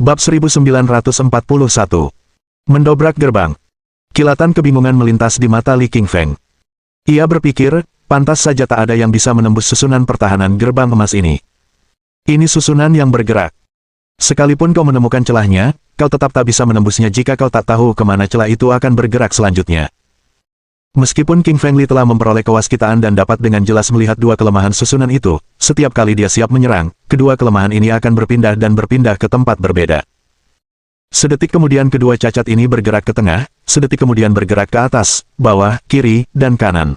Bab 1941. Mendobrak gerbang. Kilatan kebingungan melintas di mata Li Qingfeng. Ia berpikir, pantas saja tak ada yang bisa menembus susunan pertahanan gerbang emas ini. Ini susunan yang bergerak. Sekalipun kau menemukan celahnya, kau tetap tak bisa menembusnya jika kau tak tahu kemana celah itu akan bergerak selanjutnya. Meskipun King Feng Li telah memperoleh kewaskitaan dan dapat dengan jelas melihat dua kelemahan susunan itu, setiap kali dia siap menyerang, kedua kelemahan ini akan berpindah dan berpindah ke tempat berbeda. Sedetik kemudian kedua cacat ini bergerak ke tengah, sedetik kemudian bergerak ke atas, bawah, kiri, dan kanan.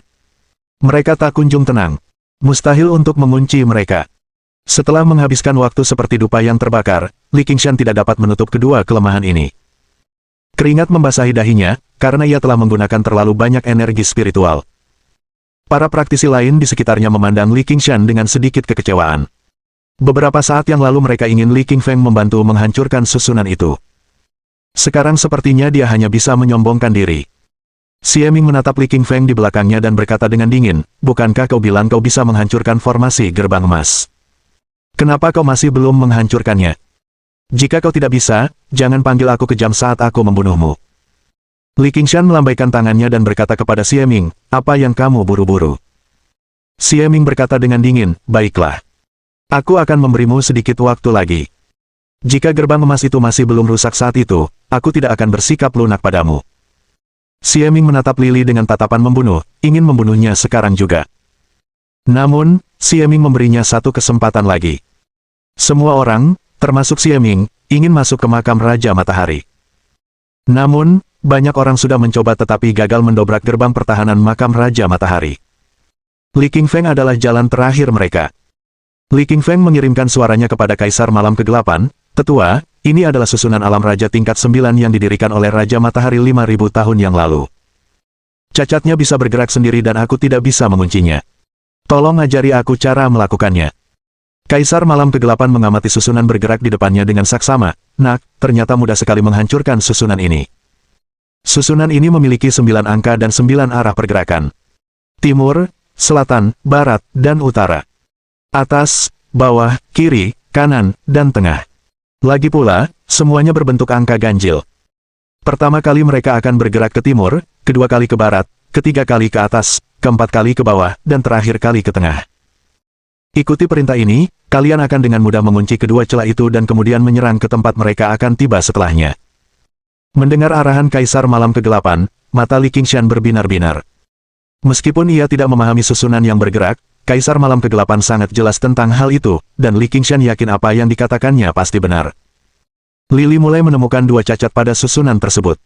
Mereka tak kunjung tenang. Mustahil untuk mengunci mereka. Setelah menghabiskan waktu seperti dupa yang terbakar, Li Qingshan tidak dapat menutup kedua kelemahan ini. Keringat membasahi dahinya, karena ia telah menggunakan terlalu banyak energi spiritual. Para praktisi lain di sekitarnya memandang Li Qingshan dengan sedikit kekecewaan. Beberapa saat yang lalu mereka ingin Li Qingfeng membantu menghancurkan susunan itu. Sekarang sepertinya dia hanya bisa menyombongkan diri. Xie Ming menatap Li Qingfeng di belakangnya dan berkata dengan dingin, "Bukankah kau bilang kau bisa menghancurkan formasi gerbang emas? Kenapa kau masih belum menghancurkannya? Jika kau tidak bisa, jangan panggil aku kejam saat aku membunuhmu." Li Qingshan melambaikan tangannya dan berkata kepada Xie Ming, "Apa yang kamu buru-buru?" Xie Ming berkata dengan dingin, "Baiklah. Aku akan memberimu sedikit waktu lagi. Jika gerbang emas itu masih belum rusak saat itu, aku tidak akan bersikap lunak padamu." Xie Ming menatap Lili dengan tatapan membunuh, ingin membunuhnya sekarang juga. Namun, Xie Ming memberinya satu kesempatan lagi. Semua orang, termasuk Xie Ming, ingin masuk ke makam Raja Matahari. Namun, banyak orang sudah mencoba tetapi gagal mendobrak gerbang pertahanan makam Raja Matahari. Li Qingfeng adalah jalan terakhir mereka. Li Qingfeng mengirimkan suaranya kepada Kaisar Malam Kegelapan, "Tetua, ini adalah susunan alam raja tingkat 9 yang didirikan oleh Raja Matahari 5.000 tahun yang lalu. Cacatnya bisa bergerak sendiri dan aku tidak bisa menguncinya. Tolong ajari aku cara melakukannya." Kaisar Malam Kegelapan mengamati susunan bergerak di depannya dengan saksama. "Nak, ternyata mudah sekali menghancurkan susunan ini. Susunan ini memiliki 9 angka dan 9 arah pergerakan. Timur, selatan, barat, dan utara. Atas, bawah, kiri, kanan, dan tengah. Lagi pula, semuanya berbentuk angka ganjil. Pertama kali mereka akan bergerak ke timur, kedua kali ke barat, ketiga kali ke atas, keempat kali ke bawah, dan terakhir kali ke tengah. Ikuti perintah ini, kalian akan dengan mudah mengunci kedua celah itu dan kemudian menyerang ke tempat mereka akan tiba setelahnya." Mendengar arahan Kaisar Malam Kegelapan, mata Li Qingshan berbinar-binar. Meskipun ia tidak memahami susunan yang bergerak, Kaisar Malam Kegelapan sangat jelas tentang hal itu, dan Li Qingshan yakin apa yang dikatakannya pasti benar. Lili mulai menemukan dua cacat pada susunan tersebut.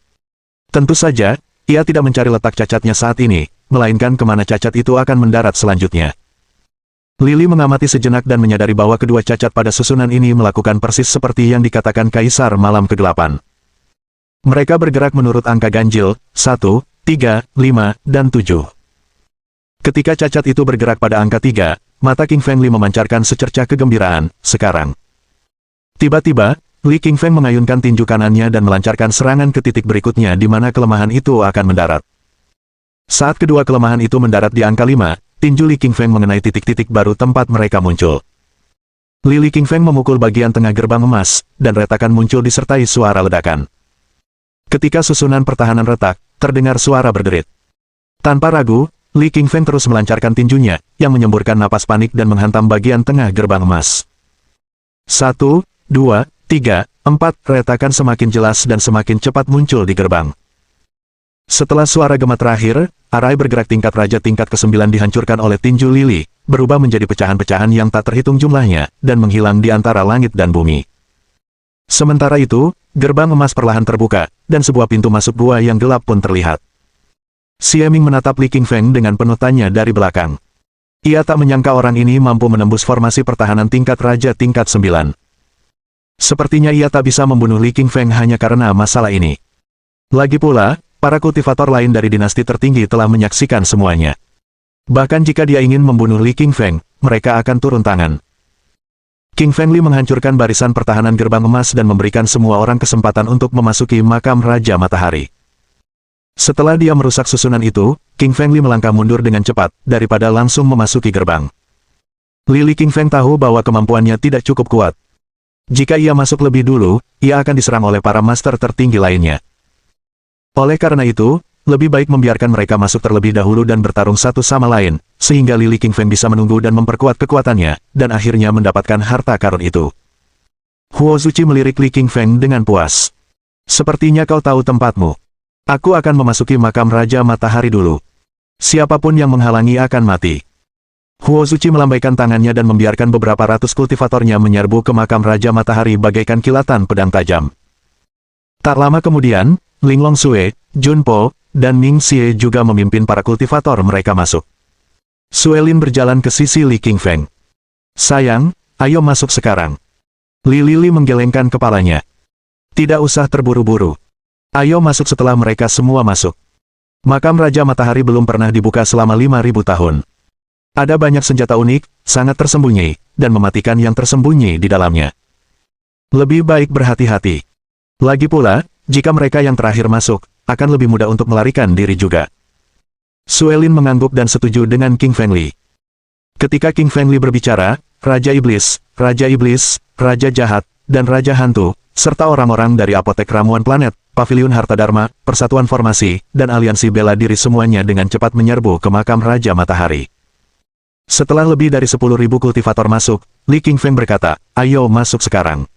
Tentu saja, ia tidak mencari letak cacatnya saat ini, melainkan kemana cacat itu akan mendarat selanjutnya. Lili mengamati sejenak dan menyadari bahwa kedua cacat pada susunan ini melakukan persis seperti yang dikatakan Kaisar Malam Kegelapan. Mereka bergerak menurut angka ganjil, 1, 3, 5, dan 7. Ketika cacat itu bergerak pada angka 3, mata King Feng Li memancarkan secercah kegembiraan. Sekarang, tiba-tiba, Li Qingfeng mengayunkan tinju kanannya dan melancarkan serangan ke titik berikutnya di mana kelemahan itu akan mendarat. Saat kedua kelemahan itu mendarat di angka 5, tinju Li Qingfeng mengenai titik-titik baru tempat mereka muncul. Li Qingfeng memukul bagian tengah gerbang emas, dan retakan muncul disertai suara ledakan. Ketika susunan pertahanan retak, terdengar suara berderit. Tanpa ragu, Li Qingfeng terus melancarkan tinjunya, yang menyemburkan napas panik dan menghantam bagian tengah gerbang emas. 1, 2, 3, 4, retakan semakin jelas dan semakin cepat muncul di gerbang. Setelah suara gema terakhir, arai bergerak tingkat raja tingkat ke-9 dihancurkan oleh tinju Lili, berubah menjadi pecahan-pecahan yang tak terhitung jumlahnya, dan menghilang di antara langit dan bumi. Sementara itu, gerbang emas perlahan terbuka, dan sebuah pintu masuk gua yang gelap pun terlihat. Xie Ming menatap Li Qingfeng dengan penuh tanya dari belakang. Ia tak menyangka orang ini mampu menembus formasi pertahanan tingkat raja tingkat 9. Sepertinya ia tak bisa membunuh Li Qingfeng hanya karena masalah ini. Lagi pula, para kultivator lain dari dinasti tertinggi telah menyaksikan semuanya. Bahkan jika dia ingin membunuh Li Qingfeng, mereka akan turun tangan. King Feng Li menghancurkan barisan pertahanan gerbang emas dan memberikan semua orang kesempatan untuk memasuki makam Raja Matahari. Setelah dia merusak susunan itu, King Feng Li melangkah mundur dengan cepat, daripada langsung memasuki gerbang. Li Qingfeng tahu bahwa kemampuannya tidak cukup kuat. Jika ia masuk lebih dulu, ia akan diserang oleh para master tertinggi lainnya. Oleh karena itu, lebih baik membiarkan mereka masuk terlebih dahulu dan bertarung satu sama lain, sehingga Lily King Feng bisa menunggu dan memperkuat kekuatannya, dan akhirnya mendapatkan harta karun itu. Huo Zuchi melirik Li King Feng dengan puas. Sepertinya kau tahu tempatmu. Aku akan memasuki makam Raja Matahari dulu. Siapapun yang menghalangi akan mati. Huo Zuchi melambaikan tangannya dan membiarkan beberapa ratus kultivatornya menyerbu ke makam Raja Matahari bagaikan kilatan pedang tajam. Tak lama kemudian, Ling Longsue, Jun Po, dan Ning Xie juga memimpin para kultivator mereka masuk. Suelin berjalan ke sisi Li King Feng. Sayang, ayo masuk sekarang. Li Lili menggelengkan kepalanya. Tidak usah terburu-buru. Ayo masuk setelah mereka semua masuk. Makam Raja Matahari belum pernah dibuka selama 5.000 tahun. Ada banyak senjata unik, sangat tersembunyi, dan mematikan yang tersembunyi di dalamnya. Lebih baik berhati-hati. Lagi pula, jika mereka yang terakhir masuk, akan lebih mudah untuk melarikan diri juga. Suelin mengangguk dan setuju dengan King Feng Li. Ketika King Feng Li berbicara, Raja Iblis, Raja Jahat, dan Raja Hantu, serta orang-orang dari Apotek Ramuan Planet, Paviliun Harta Dharma, Persatuan Formasi, dan Aliansi Bela Diri semuanya dengan cepat menyerbu ke makam Raja Matahari. Setelah lebih dari 10.000 kultivator masuk, Li King Feng berkata, ayo masuk sekarang.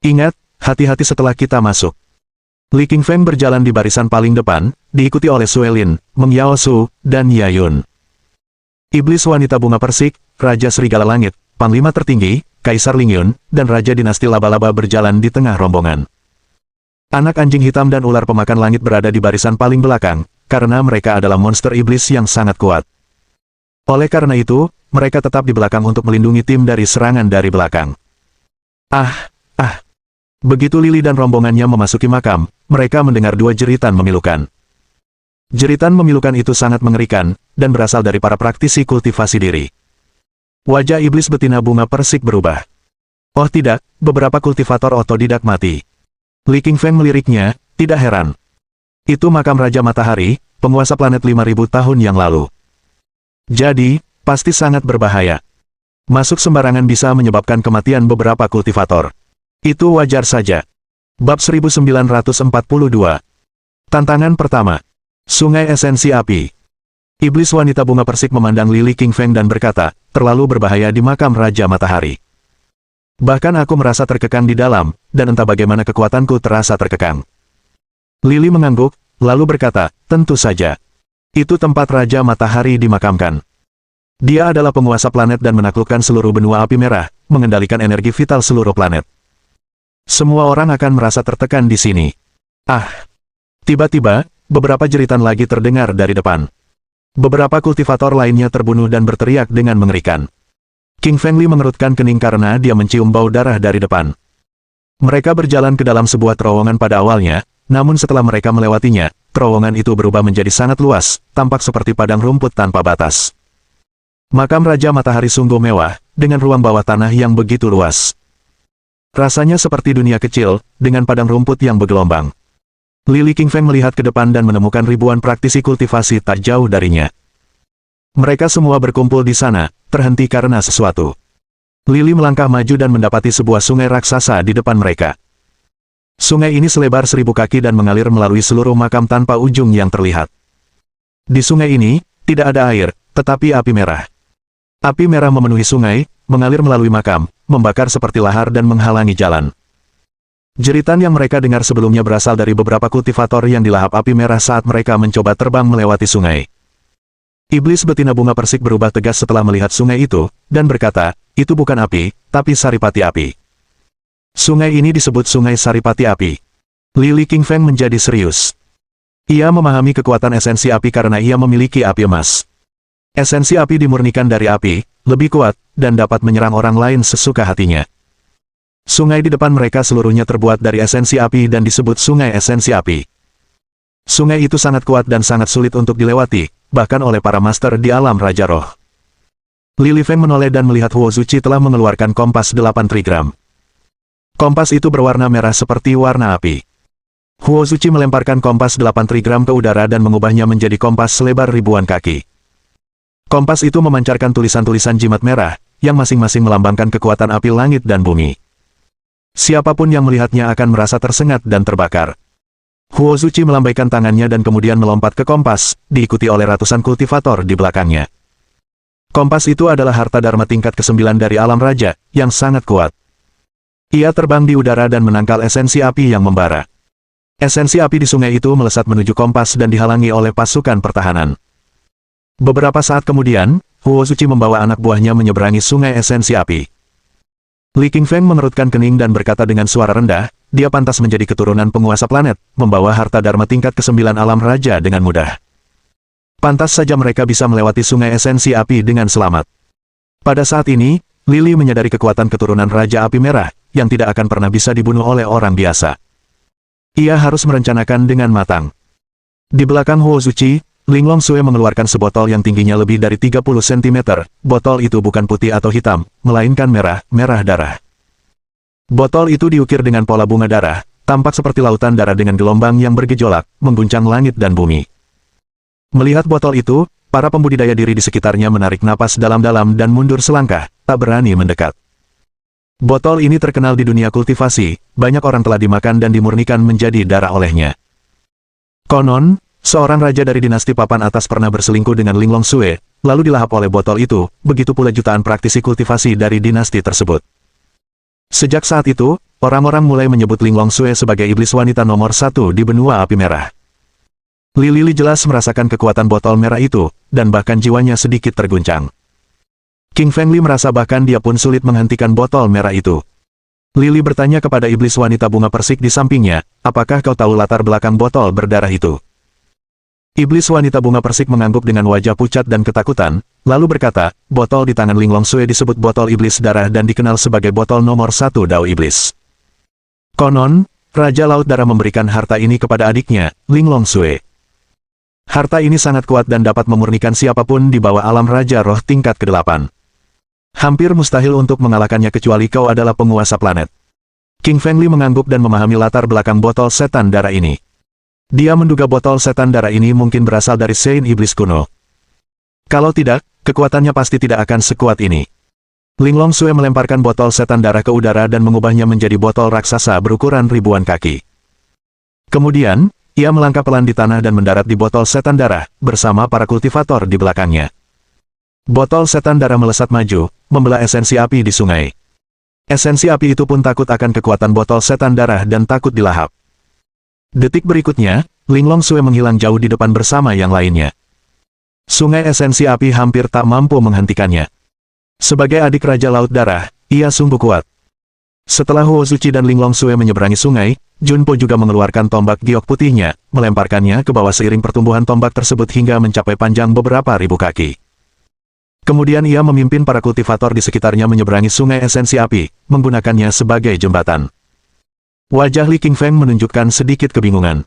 Ingat, hati-hati setelah kita masuk. Li King Feng berjalan di barisan paling depan, diikuti oleh Suelin, Meng Yao Su, dan Yayun. Iblis Wanita Bunga Persik, Raja Serigala Langit, Panglima Tertinggi, Kaisar Lingyun, dan Raja Dinasti Laba-Laba berjalan di tengah rombongan. Anak anjing hitam dan ular pemakan langit berada di barisan paling belakang, karena mereka adalah monster iblis yang sangat kuat. Oleh karena itu, mereka tetap di belakang untuk melindungi tim dari serangan dari belakang. Begitu Lily dan rombongannya memasuki makam, mereka mendengar dua jeritan memilukan. Jeritan memilukan itu sangat mengerikan, dan berasal dari para praktisi kultivasi diri. Wajah iblis betina bunga persik berubah. Oh tidak, beberapa kultivator otodidak mati. Li King Feng meliriknya, tidak heran. Itu makam Raja Matahari, penguasa planet 5.000 tahun yang lalu. Jadi, pasti sangat berbahaya. Masuk sembarangan bisa menyebabkan kematian beberapa kultivator. Itu wajar saja. Bab 1942. Tantangan pertama. Sungai Esensi Api. Iblis Wanita Bunga Persik memandang Lily King Feng dan berkata, terlalu berbahaya di makam Raja Matahari. Bahkan aku merasa terkekang di dalam, dan entah bagaimana kekuatanku terasa terkekang. Lily mengangguk, lalu berkata, tentu saja. Itu tempat Raja Matahari dimakamkan. Dia adalah penguasa planet dan menaklukkan seluruh benua api merah, mengendalikan energi vital seluruh planet. Semua orang akan merasa tertekan di sini. Tiba-tiba, beberapa jeritan lagi terdengar dari depan. Beberapa kultivator lainnya terbunuh dan berteriak dengan mengerikan. King Feng Li mengerutkan kening karena dia mencium bau darah dari depan. Mereka berjalan ke dalam sebuah terowongan pada awalnya, namun setelah mereka melewatinya, terowongan itu berubah menjadi sangat luas, tampak seperti padang rumput tanpa batas. Makam Raja Matahari sungguh mewah, dengan ruang bawah tanah yang begitu luas. Rasanya seperti dunia kecil, dengan padang rumput yang bergelombang. Lily King Feng melihat ke depan dan menemukan ribuan praktisi kultivasi tak jauh darinya. Mereka semua berkumpul di sana, terhenti karena sesuatu. Lily melangkah maju dan mendapati sebuah sungai raksasa di depan mereka. Sungai ini selebar 1.000 kaki dan mengalir melalui seluruh makam tanpa ujung yang terlihat. Di sungai ini, tidak ada air, tetapi api merah. Api merah memenuhi sungai, mengalir melalui makam, membakar seperti lahar dan menghalangi jalan. Jeritan yang mereka dengar sebelumnya berasal dari beberapa kultivator yang dilahap api merah saat mereka mencoba terbang melewati sungai. Iblis betina bunga persik berubah tegas setelah melihat sungai itu, dan berkata, itu bukan api, tapi saripati api. Sungai ini disebut Sungai Saripati Api. Lily King Feng menjadi serius. Ia memahami kekuatan esensi api karena ia memiliki api emas. Esensi api dimurnikan dari api, lebih kuat, dan dapat menyerang orang lain sesuka hatinya. Sungai di depan mereka seluruhnya terbuat dari esensi api dan disebut Sungai Esensi Api. Sungai itu sangat kuat dan sangat sulit untuk dilewati, bahkan oleh para master di alam Raja Roh. Lily Feng menoleh dan melihat Huo Zuchi telah mengeluarkan kompas 8 trigram. Kompas itu berwarna merah seperti warna api. Huo Zuchi melemparkan kompas 8 trigram ke udara dan mengubahnya menjadi kompas selebar ribuan kaki. Kompas itu memancarkan tulisan-tulisan jimat merah, yang masing-masing melambangkan kekuatan api langit dan bumi. Siapapun yang melihatnya akan merasa tersengat dan terbakar. Huo Zuchi melambaikan tangannya dan kemudian melompat ke kompas, diikuti oleh ratusan kultivator di belakangnya. Kompas itu adalah harta dharma tingkat ke-9 dari alam raja, yang sangat kuat. Ia terbang di udara dan menangkal esensi api yang membara. Esensi api di sungai itu melesat menuju kompas dan dihalangi oleh pasukan pertahanan. Beberapa saat kemudian, Huo Zuchi membawa anak buahnya menyeberangi sungai esensi api. Li Qingfeng mengerutkan kening dan berkata dengan suara rendah, dia pantas menjadi keturunan penguasa planet, membawa harta dharma tingkat ke-9 alam raja dengan mudah. Pantas saja mereka bisa melewati sungai esensi api dengan selamat. Pada saat ini, Lily menyadari kekuatan keturunan Raja Api Merah, yang tidak akan pernah bisa dibunuh oleh orang biasa. Ia harus merencanakan dengan matang. Di belakang Huo Zuchi, Ling Longsue mengeluarkan sebotol yang tingginya lebih dari 30 cm. Botol itu bukan putih atau hitam, melainkan merah darah. Botol itu diukir dengan pola bunga darah, tampak seperti lautan darah dengan gelombang yang bergejolak, mengguncang langit dan bumi. Melihat botol itu, para pembudidaya diri di sekitarnya menarik napas dalam-dalam dan mundur selangkah, tak berani mendekat. Botol ini terkenal di dunia kultivasi, banyak orang telah dimakan dan dimurnikan menjadi darah olehnya. Konon, seorang raja dari dinasti papan atas pernah berselingkuh dengan Ling Longsue, lalu dilahap oleh botol itu, begitu pula jutaan praktisi kultivasi dari dinasti tersebut. Sejak saat itu, orang-orang mulai menyebut Ling Longsue sebagai iblis wanita nomor 1 di benua api merah. Lily jelas merasakan kekuatan botol merah itu, dan bahkan jiwanya sedikit terguncang. King Feng Li merasa bahkan dia pun sulit menghentikan botol merah itu. Lily bertanya kepada iblis wanita bunga persik di sampingnya, apakah kau tahu latar belakang botol berdarah itu? Iblis wanita bunga persik mengangguk dengan wajah pucat dan ketakutan, lalu berkata, botol di tangan Ling Longsue disebut botol iblis darah dan dikenal sebagai botol nomor 1 Dao Iblis. Konon, Raja Laut Darah memberikan harta ini kepada adiknya, Ling Longsue. Harta ini sangat kuat dan dapat memurnikan siapapun di bawah alam Raja Roh tingkat ke-8. Hampir mustahil untuk mengalahkannya kecuali kau adalah penguasa planet. King Feng Li mengangguk dan memahami latar belakang botol setan darah ini. Dia menduga botol setan darah ini mungkin berasal dari Saint Iblis kuno. Kalau tidak, kekuatannya pasti tidak akan sekuat ini. Ling Longsue melemparkan botol setan darah ke udara dan mengubahnya menjadi botol raksasa berukuran ribuan kaki. Kemudian, ia melangkah pelan di tanah dan mendarat di botol setan darah, bersama para kultivator di belakangnya. Botol setan darah melesat maju, membelah esensi api di sungai. Esensi api itu pun takut akan kekuatan botol setan darah dan takut dilahap. Detik berikutnya, Ling Longsue menghilang jauh di depan bersama yang lainnya. Sungai esensi api hampir tak mampu menghentikannya. Sebagai adik Raja Laut Darah, ia sungguh kuat. Setelah Huo Zuchi dan Ling Longsue menyeberangi sungai, Junpo juga mengeluarkan tombak giok putihnya, melemparkannya ke bawah seiring pertumbuhan tombak tersebut hingga mencapai panjang beberapa ribu kaki. Kemudian ia memimpin para kultivator di sekitarnya menyeberangi sungai esensi api, menggunakannya sebagai jembatan. Wajah Li Qingfeng menunjukkan sedikit kebingungan.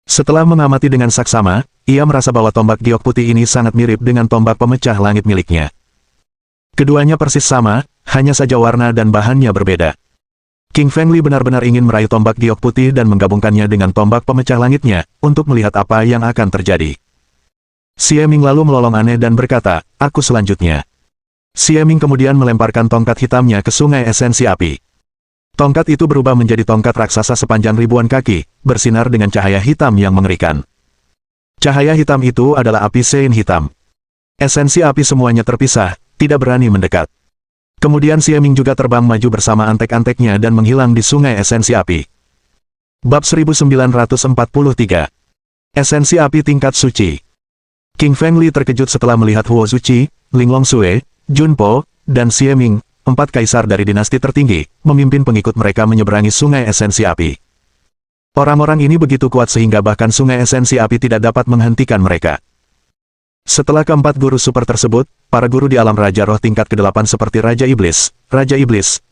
Setelah mengamati dengan saksama, ia merasa bahwa tombak giok putih ini sangat mirip dengan tombak pemecah langit miliknya. Keduanya persis sama, hanya saja warna dan bahannya berbeda. King Feng Li benar-benar ingin meraih tombak giok putih dan menggabungkannya dengan tombak pemecah langitnya, untuk melihat apa yang akan terjadi. Xie Ming lalu melolong aneh dan berkata, aku selanjutnya. Xie Ming kemudian melemparkan tongkat hitamnya ke sungai esensi api. Tongkat itu berubah menjadi tongkat raksasa sepanjang ribuan kaki, bersinar dengan cahaya hitam yang mengerikan. Cahaya hitam itu adalah api Sein hitam. Esensi api semuanya terpisah, tidak berani mendekat. Kemudian Xie Ming juga terbang maju bersama antek-anteknya dan menghilang di sungai esensi api. Bab 1943. Esensi api tingkat suci. King Feng Li terkejut setelah melihat Huo Zuchi, Ling Longsue, Junpo, dan Xie Ming, 4 kaisar dari dinasti tertinggi, memimpin pengikut mereka menyeberangi sungai esensi api. Orang-orang ini begitu kuat sehingga bahkan sungai esensi api tidak dapat menghentikan mereka. Setelah keempat guru super tersebut, para guru di alam Raja Roh tingkat ke-8 seperti Raja Iblis,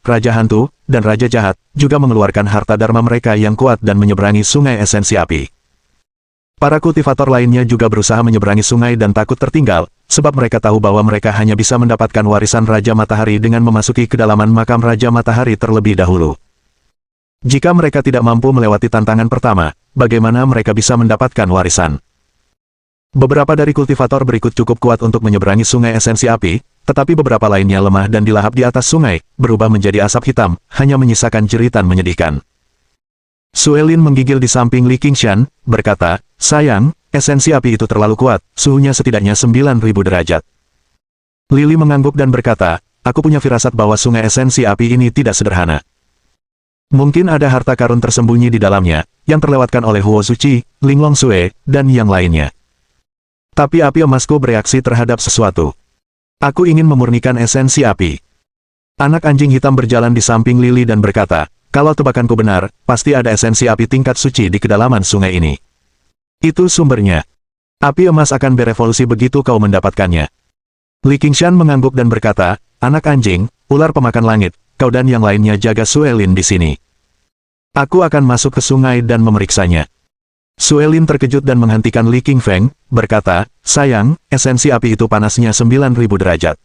Raja Hantu, dan Raja Jahat, juga mengeluarkan harta dharma mereka yang kuat dan menyeberangi sungai esensi api. Para kultivator lainnya juga berusaha menyeberangi sungai dan takut tertinggal, sebab mereka tahu bahwa mereka hanya bisa mendapatkan warisan Raja Matahari dengan memasuki kedalaman makam Raja Matahari terlebih dahulu. Jika mereka tidak mampu melewati tantangan pertama, bagaimana mereka bisa mendapatkan warisan? Beberapa dari kultivator berikut cukup kuat untuk menyeberangi sungai esensi api, tetapi beberapa lainnya lemah dan dilahap di atas sungai, berubah menjadi asap hitam, hanya menyisakan jeritan menyedihkan. Suelin menggigil di samping Li Qingshan, berkata, sayang, esensi api itu terlalu kuat, suhunya setidaknya 9.000 derajat. Lili mengangguk dan berkata, aku punya firasat bahwa sungai esensi api ini tidak sederhana. Mungkin ada harta karun tersembunyi di dalamnya, yang terlewatkan oleh Huo Zuchi, Ling Longsue, dan yang lainnya. Tapi api emasku bereaksi terhadap sesuatu. Aku ingin memurnikan esensi api. Anak anjing hitam berjalan di samping Lili dan berkata, kalau tebakanku benar, pasti ada esensi api tingkat suci di kedalaman sungai ini. Itu sumbernya. Api emas akan berevolusi begitu kau mendapatkannya. Li Qingshan mengangguk dan berkata, anak anjing, ular pemakan langit, kau dan yang lainnya jaga Suelin di sini. Aku akan masuk ke sungai dan memeriksanya. Suelin terkejut dan menghentikan Li Qingfeng, berkata, sayang, esensi api itu panasnya 9.000 derajat.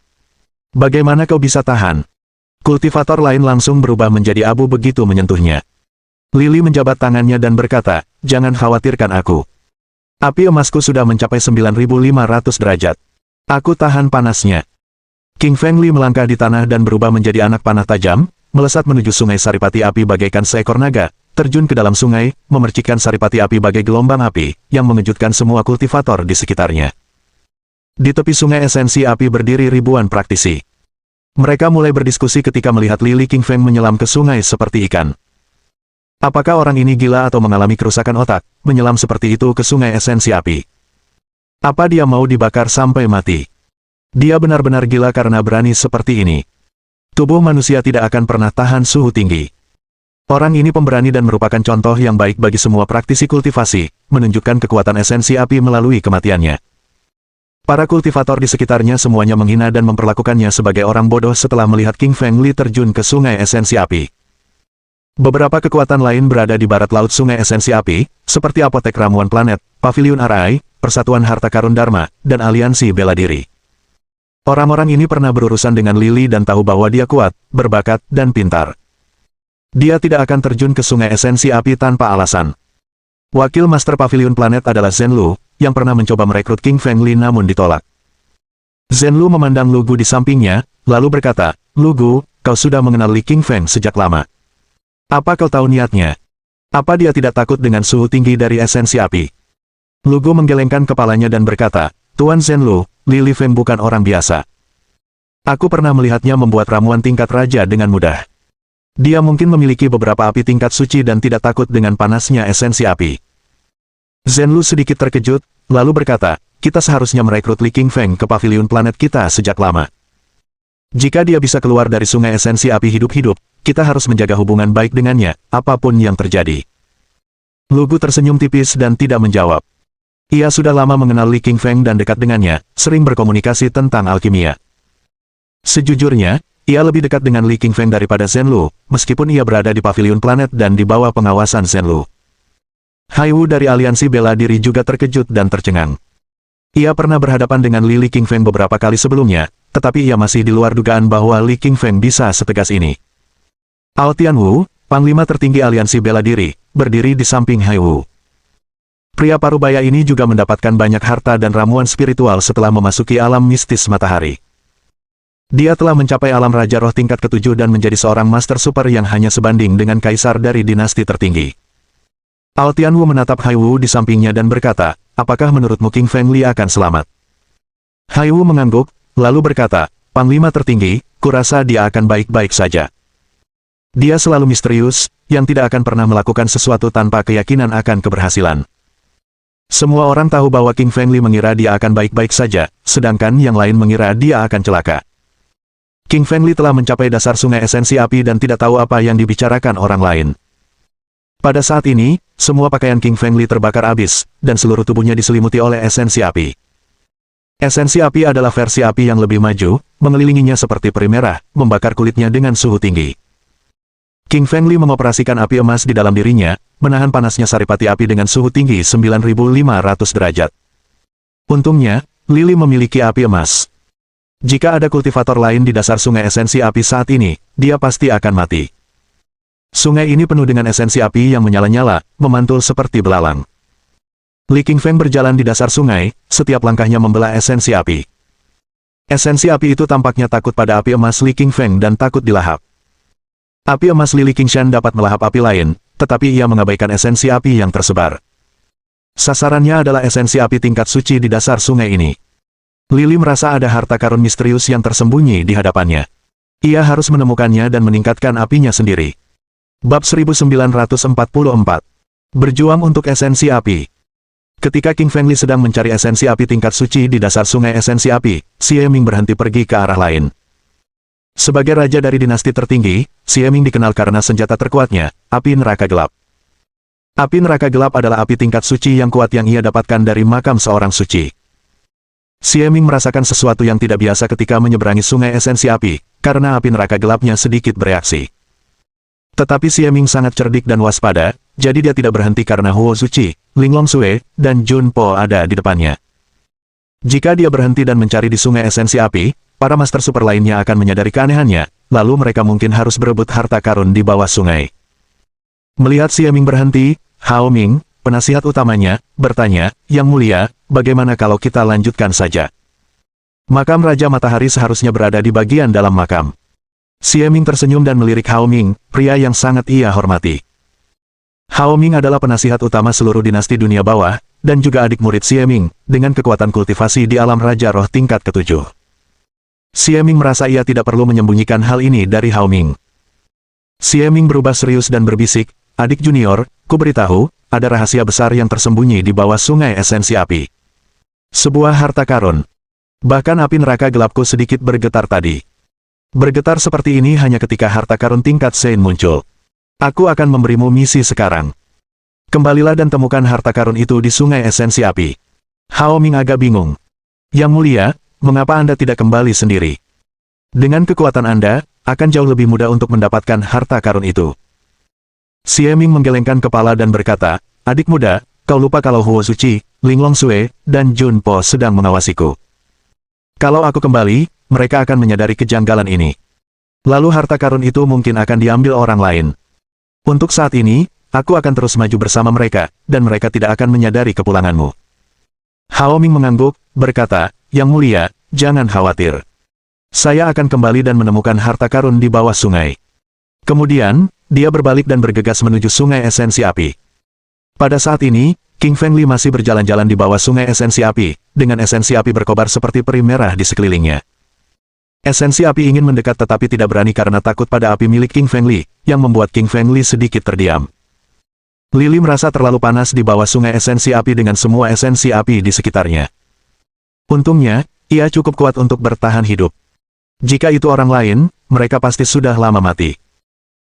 Bagaimana kau bisa tahan? Kultivator lain langsung berubah menjadi abu begitu menyentuhnya. Lili menjabat tangannya dan berkata, jangan khawatirkan aku. Api emasku sudah mencapai 9.500 derajat. Aku tahan panasnya. King Feng Li melangkah di tanah dan berubah menjadi anak panah tajam, melesat menuju sungai saripati api bagaikan seekor naga, terjun ke dalam sungai, memercikkan saripati api bagai gelombang api, yang mengejutkan semua kultivator di sekitarnya. Di tepi sungai esensi api berdiri ribuan praktisi. Mereka mulai berdiskusi ketika melihat Li Qingfeng menyelam ke sungai seperti ikan. Apakah orang ini gila atau mengalami kerusakan otak, menyelam seperti itu ke sungai esensi api? Apa dia mau dibakar sampai mati? Dia benar-benar gila karena berani seperti ini. Tubuh manusia tidak akan pernah tahan suhu tinggi. Orang ini pemberani dan merupakan contoh yang baik bagi semua praktisi kultivasi, menunjukkan kekuatan esensi api melalui kematiannya. Para kultivator di sekitarnya semuanya menghina dan memperlakukannya sebagai orang bodoh setelah melihat King Feng Li terjun ke sungai esensi api. Beberapa kekuatan lain berada di barat laut sungai esensi api, seperti Apotek Ramuan Planet, Paviliun Arai, Persatuan Harta Karun Dharma, dan Aliansi Bela Diri. Orang-orang ini pernah berurusan dengan Lili dan tahu bahwa dia kuat, berbakat, dan pintar. Dia tidak akan terjun ke sungai esensi api tanpa alasan. Wakil Master Paviliun Planet adalah Zhen Lu, yang pernah mencoba merekrut King Feng Li namun ditolak. Zhen Lu memandang Lu Gu di sampingnya, lalu berkata, Lu Gu, kau sudah mengenal Li King Feng sejak lama. Apa kau tahu niatnya? Apa dia tidak takut dengan suhu tinggi dari esensi api? Lu Gu menggelengkan kepalanya dan berkata, Tuan Zhen Lu, Li Feng bukan orang biasa. Aku pernah melihatnya membuat ramuan tingkat raja dengan mudah. Dia mungkin memiliki beberapa api tingkat suci dan tidak takut dengan panasnya esensi api. Zhen Lu sedikit terkejut, lalu berkata, kita seharusnya merekrut Li King Feng ke paviliun planet kita sejak lama. Jika dia bisa keluar dari sungai esensi api hidup-hidup, kita harus menjaga hubungan baik dengannya, apapun yang terjadi. Lu Gu tersenyum tipis dan tidak menjawab. Ia sudah lama mengenal Li King Feng dan dekat dengannya, sering berkomunikasi tentang alkimia. Sejujurnya, ia lebih dekat dengan Li King Feng daripada Zhen Lu, meskipun ia berada di paviliun planet dan di bawah pengawasan Zhen Lu. Hai Wu dari Aliansi Bela Diri juga terkejut dan tercengang. Ia pernah berhadapan dengan Li King Feng beberapa kali sebelumnya, tetapi ia masih di luar dugaan bahwa Li King Feng bisa setegas ini. Ao Tianwu, Panglima tertinggi Aliansi Bela Diri, berdiri di samping Hai Wu. Pria parubaya ini juga mendapatkan banyak harta dan ramuan spiritual setelah memasuki alam mistis matahari. Dia telah mencapai alam Raja Roh tingkat ke-7 dan menjadi seorang Master Super yang hanya sebanding dengan Kaisar dari dinasti tertinggi. Ao Tianwu menatap Hai Wu di sampingnya dan berkata, apakah menurutmu King Feng Li akan selamat? Hai Wu mengangguk, lalu berkata, Panglima tertinggi, kurasa dia akan baik-baik saja. Dia selalu misterius, yang tidak akan pernah melakukan sesuatu tanpa keyakinan akan keberhasilan. Semua orang tahu bahwa King Feng Li mengira dia akan baik-baik saja, sedangkan yang lain mengira dia akan celaka. King Feng Li telah mencapai dasar sungai esensi api dan tidak tahu apa yang dibicarakan orang lain. Pada saat ini, semua pakaian King Feng Li terbakar habis, dan seluruh tubuhnya diselimuti oleh esensi api. Esensi api adalah versi api yang lebih maju, mengelilinginya seperti peri merah, membakar kulitnya dengan suhu tinggi. King Feng Li mengoperasikan api emas di dalam dirinya, menahan panasnya saripati api dengan suhu tinggi 9.500 derajat. Untungnya, Lili memiliki api emas. Jika ada kultivator lain di dasar sungai esensi api saat ini, dia pasti akan mati. Sungai ini penuh dengan esensi api yang menyala-nyala, memantul seperti belalang. Li King Feng berjalan di dasar sungai, setiap langkahnya membelah esensi api. Esensi api itu tampaknya takut pada api emas Li Qingfeng dan takut dilahap. Api emas Li Qingshan dapat melahap api lain, tetapi ia mengabaikan esensi api yang tersebar. Sasarannya adalah esensi api tingkat suci di dasar sungai ini. Lili merasa ada harta karun misterius yang tersembunyi di hadapannya. Ia harus menemukannya dan meningkatkan apinya sendiri. Bab 1944. Berjuang untuk esensi api. Ketika King Feng Li sedang mencari esensi api tingkat suci di dasar sungai esensi api, Xie Ming berhenti pergi ke arah lain. Sebagai raja dari dinasti tertinggi, Xie Ming dikenal karena senjata terkuatnya, api neraka gelap. Api neraka gelap adalah api tingkat suci yang kuat yang ia dapatkan dari makam seorang suci. Xie Ming merasakan sesuatu yang tidak biasa ketika menyeberangi sungai esensi api, karena api neraka gelapnya sedikit bereaksi. Tetapi Xie Ming sangat cerdik dan waspada, jadi dia tidak berhenti karena Huo Zuchi, Ling Longsue, dan Jun Po ada di depannya. Jika dia berhenti dan mencari di sungai esensi api, para master super lainnya akan menyadari keanehannya, lalu mereka mungkin harus berebut harta karun di bawah sungai. Melihat Xie Ming berhenti, Hao Ming, penasihat utamanya, bertanya, "Yang mulia, bagaimana kalau kita lanjutkan saja?" Makam Raja Matahari seharusnya berada di bagian dalam makam. Xie Ming tersenyum dan melirik Hao Ming, pria yang sangat ia hormati. Hao Ming adalah penasihat utama seluruh dinasti dunia bawah, dan juga adik murid Xie Ming, dengan kekuatan kultivasi di alam Raja Roh tingkat ke-7. Xie Ming merasa ia tidak perlu menyembunyikan hal ini dari Hao Ming. Xie Ming berubah serius dan berbisik, "Adik junior, ku beritahu, ada rahasia besar yang tersembunyi di bawah sungai esensi api. Sebuah harta karun. Bahkan api neraka gelapku sedikit bergetar tadi. Bergetar seperti ini hanya ketika harta karun tingkat Sein muncul. Aku akan memberimu misi sekarang. Kembalilah dan temukan harta karun itu di sungai esensi api." Hao Ming agak bingung. "Yang mulia, mengapa Anda tidak kembali sendiri? Dengan kekuatan Anda, akan jauh lebih mudah untuk mendapatkan harta karun itu." Xie Ming menggelengkan kepala dan berkata, "Adik muda, kau lupa kalau Huo Zuchi, Ling Longsue, dan Jun Po sedang mengawasiku. Kalau aku kembali, mereka akan menyadari kejanggalan ini. Lalu harta karun itu mungkin akan diambil orang lain. Untuk saat ini, aku akan terus maju bersama mereka, dan mereka tidak akan menyadari kepulanganmu." Hao Ming mengangguk, berkata, "Yang mulia, jangan khawatir. Saya akan kembali dan menemukan harta karun di bawah sungai." Kemudian, dia berbalik dan bergegas menuju sungai esensi api. Pada saat ini, King Feng Li masih berjalan-jalan di bawah sungai esensi api, dengan esensi api berkobar seperti peri merah di sekelilingnya. Esensi api ingin mendekat tetapi tidak berani karena takut pada api milik King Feng Li, yang membuat King Feng Li sedikit terdiam. Lili merasa terlalu panas di bawah sungai esensi api dengan semua esensi api di sekitarnya. Untungnya, ia cukup kuat untuk bertahan hidup. Jika itu orang lain, mereka pasti sudah lama mati.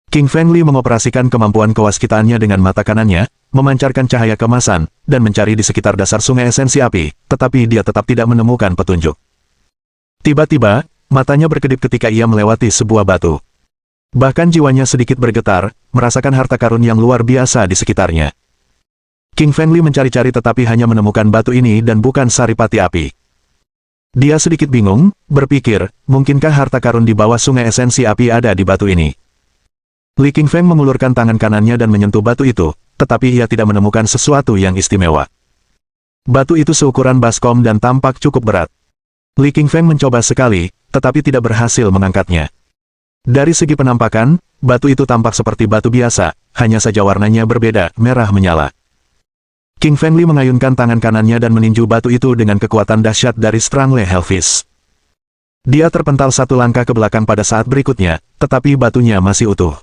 King Feng Li mengoperasikan kemampuan kewaskitaannya dengan mata kanannya, memancarkan cahaya keemasan, dan mencari di sekitar dasar sungai esensi api, tetapi dia tetap tidak menemukan petunjuk. Tiba-tiba, matanya berkedip ketika ia melewati sebuah batu. Bahkan jiwanya sedikit bergetar, merasakan harta karun yang luar biasa di sekitarnya. King Feng Li mencari-cari tetapi hanya menemukan batu ini dan bukan saripati api. Dia sedikit bingung, berpikir, mungkinkah harta karun di bawah sungai esensi api ada di batu ini? Li Qingfeng mengulurkan tangan kanannya dan menyentuh batu itu, tetapi ia tidak menemukan sesuatu yang istimewa. Batu itu seukuran baskom dan tampak cukup berat. Li Qingfeng mencoba sekali, tetapi tidak berhasil mengangkatnya. Dari segi penampakan, batu itu tampak seperti batu biasa, hanya saja warnanya berbeda, merah menyala. King Feng Li mengayunkan tangan kanannya dan meninju batu itu dengan kekuatan dahsyat dari Strangle Hellfish. Dia terpental satu langkah ke belakang pada saat berikutnya, tetapi batunya masih utuh.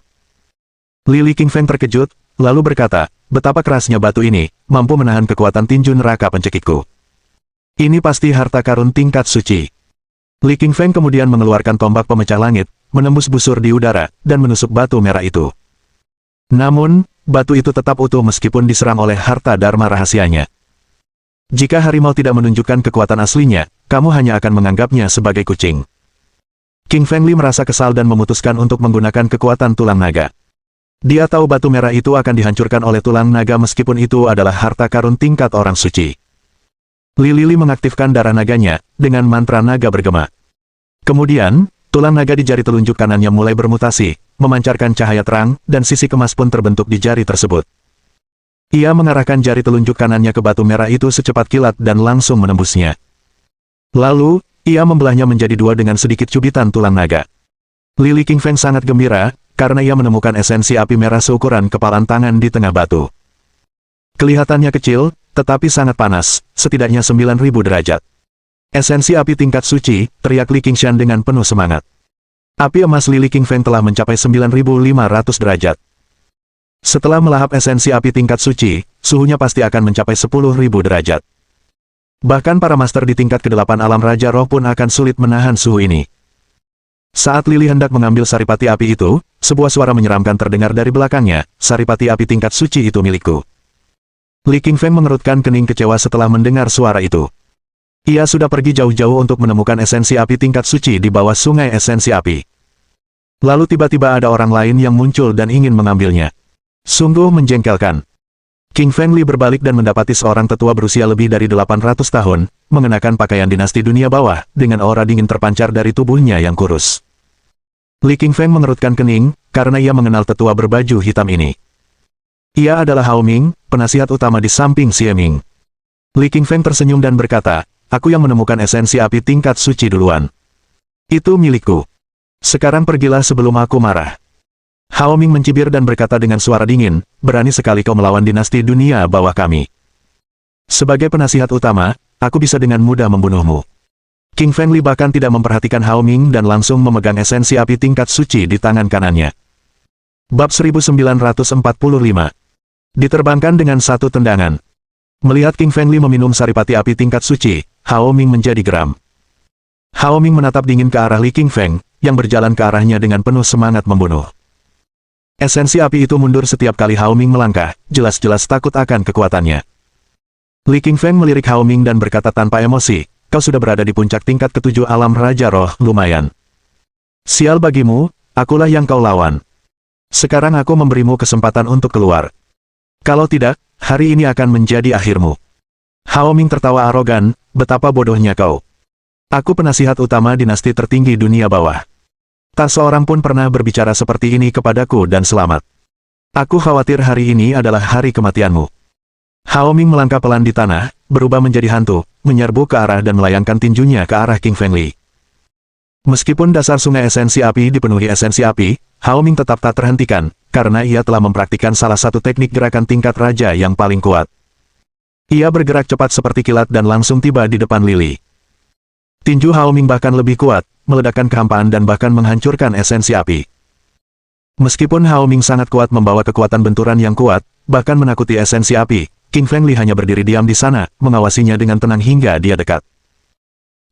Li Qingfeng terkejut, lalu berkata, "Betapa kerasnya batu ini, mampu menahan kekuatan tinju neraka pencekikku. Ini pasti harta karun tingkat suci." Li Qingfeng kemudian mengeluarkan tombak pemecah langit, menembus busur di udara, dan menusuk batu merah itu. Namun, batu itu tetap utuh meskipun diserang oleh harta dharma rahasianya. Jika harimau tidak menunjukkan kekuatan aslinya, kamu hanya akan menganggapnya sebagai kucing. King Feng Li merasa kesal dan memutuskan untuk menggunakan kekuatan tulang naga. Dia tahu batu merah itu akan dihancurkan oleh tulang naga meskipun itu adalah harta karun tingkat orang suci. Li mengaktifkan darah naganya, dengan mantra naga bergema. Kemudian, tulang naga di jari telunjuk kanannya mulai bermutasi, memancarkan cahaya terang, dan sisi kemas pun terbentuk di jari tersebut. Ia mengarahkan jari telunjuk kanannya ke batu merah itu secepat kilat dan langsung menembusnya. Lalu, Ia membelahnya menjadi dua dengan sedikit cubitan tulang naga. Li Qingfeng sangat gembira, karena ia menemukan esensi api merah seukuran kepalan tangan di tengah batu. Kelihatannya kecil, tetapi sangat panas, setidaknya 9.000 derajat. Esensi api tingkat suci, teriak Li Qingshan dengan penuh semangat. Api emas Li Qingfeng telah mencapai 9.500 derajat. Setelah melahap esensi api tingkat suci, suhunya pasti akan mencapai 10.000 derajat. Bahkan para master di tingkat ke-8 alam Raja Roh pun akan sulit menahan suhu ini. Saat Lili hendak mengambil saripati api itu, sebuah suara menyeramkan terdengar dari belakangnya, saripati api tingkat suci itu milikku. Li Qingfeng mengerutkan kening kecewa setelah mendengar suara itu. Ia sudah pergi jauh-jauh untuk menemukan esensi api tingkat suci di bawah sungai esensi api. Lalu tiba-tiba ada orang lain yang muncul dan ingin mengambilnya. Sungguh menjengkelkan. Qingfeng Li berbalik dan mendapati seorang tetua berusia lebih dari 800 tahun, mengenakan pakaian dinasti dunia bawah, dengan aura dingin terpancar dari tubuhnya yang kurus. Li Qingfeng mengerutkan kening, karena ia mengenal tetua berbaju hitam ini. Ia adalah Hao Ming, penasihat utama di samping Xie Ming. Li Qingfeng tersenyum dan berkata, aku yang menemukan esensi api tingkat suci duluan. Itu milikku. Sekarang pergilah sebelum aku marah. Hao Ming mencibir dan berkata dengan suara dingin, berani sekali kau melawan dinasti dunia bawah kami. Sebagai penasihat utama, aku bisa dengan mudah membunuhmu. Qingfeng Li bahkan tidak memperhatikan Hao Ming dan langsung memegang esensi api tingkat suci di tangan kanannya. Bab 1945. Diterbangkan dengan satu tendangan. Melihat Qingfeng Li meminum saripati api tingkat suci, Hao Ming menjadi geram. Hao Ming menatap dingin ke arah Li Qingfeng, yang berjalan ke arahnya dengan penuh semangat membunuh. Esensi api itu mundur setiap kali Hao Ming melangkah, jelas-jelas takut akan kekuatannya. Li Qingfeng melirik Hao Ming dan berkata tanpa emosi, kau sudah berada di puncak tingkat ke-7 alam Raja Roh, lumayan. Sial bagimu, akulah yang kau lawan. Sekarang aku memberimu kesempatan untuk keluar. Kalau tidak, hari ini akan menjadi akhirmu. Hao Ming tertawa arogan, betapa bodohnya kau. Aku penasihat utama dinasti tertinggi dunia bawah. Tak seorang pun pernah berbicara seperti ini kepadaku dan selamat. Aku khawatir hari ini adalah hari kematianmu. Hao Ming melangkah pelan di tanah, berubah menjadi hantu, menyerbu ke arah dan melayangkan tinjunya ke arah Qingfeng Li. Meskipun dasar sungai esensi api dipenuhi esensi api, Hao Ming tetap tak terhentikan, karena ia telah mempraktikkan salah satu teknik gerakan tingkat raja yang paling kuat. Ia bergerak cepat seperti kilat dan langsung tiba di depan Lili. Tinju Hao Ming bahkan lebih kuat, meledakkan kehampaan dan bahkan menghancurkan esensi api. Meskipun Hao Ming sangat kuat membawa kekuatan benturan yang kuat, bahkan menakuti esensi api, Qingfeng Li hanya berdiri diam di sana, mengawasinya dengan tenang hingga dia dekat.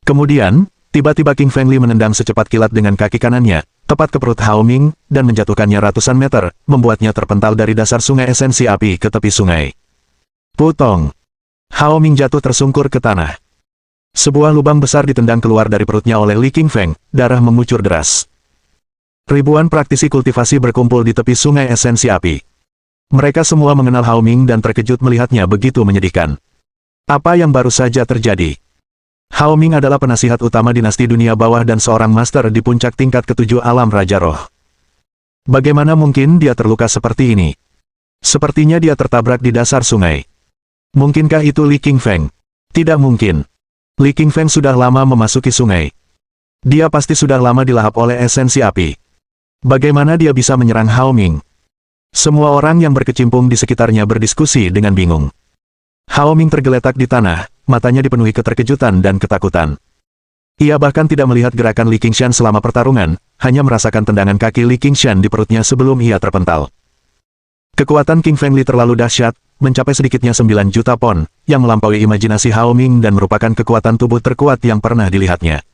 Kemudian, tiba-tiba Qingfeng Li menendang secepat kilat dengan kaki kanannya, tepat ke perut Hao Ming, dan menjatuhkannya ratusan meter, membuatnya terpental dari dasar sungai esensi api ke tepi sungai. Putong! Hao Ming jatuh tersungkur ke tanah. Sebuah lubang besar ditendang keluar dari perutnya oleh Li Qingfeng, darah mengucur deras. Ribuan praktisi kultivasi berkumpul di tepi sungai esensi api. Mereka semua mengenal Hao Ming dan terkejut melihatnya begitu menyedihkan. Apa yang baru saja terjadi? Hao Ming adalah penasihat utama dinasti dunia bawah dan seorang master di puncak tingkat ke-7 alam Raja Roh. Bagaimana mungkin dia terluka seperti ini? Sepertinya dia tertabrak di dasar sungai. Mungkinkah itu Li Qingfeng? Tidak mungkin. Li Qingfeng sudah lama memasuki sungai. Dia pasti sudah lama dilahap oleh esensi api. Bagaimana dia bisa menyerang Hao Ming? Semua orang yang berkecimpung di sekitarnya berdiskusi dengan bingung. Hao Ming tergeletak di tanah, matanya dipenuhi keterkejutan dan ketakutan. Ia bahkan tidak melihat gerakan Li Qingshan selama pertarungan, hanya merasakan tendangan kaki Li Qingshan di perutnya sebelum ia terpental. Kekuatan Qingfeng Li terlalu dahsyat, mencapai sedikitnya 9 juta pon, yang melampaui imajinasi Hao Ming dan merupakan kekuatan tubuh terkuat yang pernah dilihatnya.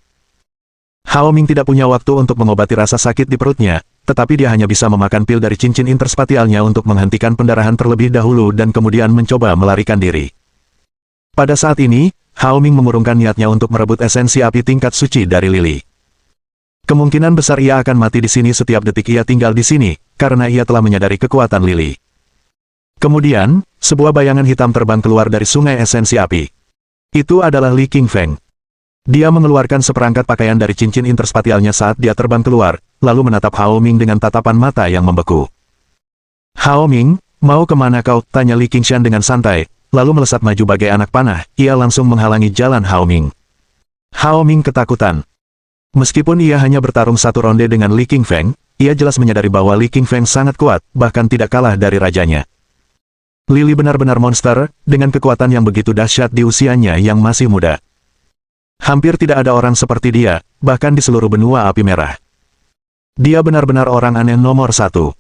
Hao Ming tidak punya waktu untuk mengobati rasa sakit di perutnya, tetapi dia hanya bisa memakan pil dari cincin interspatialnya untuk menghentikan pendarahan terlebih dahulu dan kemudian mencoba melarikan diri. Pada saat ini, Hao Ming mengurungkan niatnya untuk merebut esensi api tingkat suci dari Lili. Kemungkinan besar ia akan mati di sini setiap detik ia tinggal di sini, karena ia telah menyadari kekuatan Lili. Kemudian, sebuah bayangan hitam terbang keluar dari sungai esensi api. Itu adalah Li Qingfeng. Dia mengeluarkan seperangkat pakaian dari cincin interspatialnya saat dia terbang keluar, lalu menatap Hao Ming dengan tatapan mata yang membeku. Hao Ming, mau kemana kau? Tanya Li Qingshan dengan santai, lalu melesat maju bagai anak panah, ia langsung menghalangi jalan Hao Ming. Hao Ming ketakutan. Meskipun ia hanya bertarung satu ronde dengan Li Qingfeng, ia jelas menyadari bahwa Li Qingfeng sangat kuat, bahkan tidak kalah dari rajanya. Lili benar-benar monster, dengan kekuatan yang begitu dahsyat di usianya yang masih muda. Hampir tidak ada orang seperti dia, bahkan di seluruh benua api merah. Dia benar-benar orang aneh nomor satu.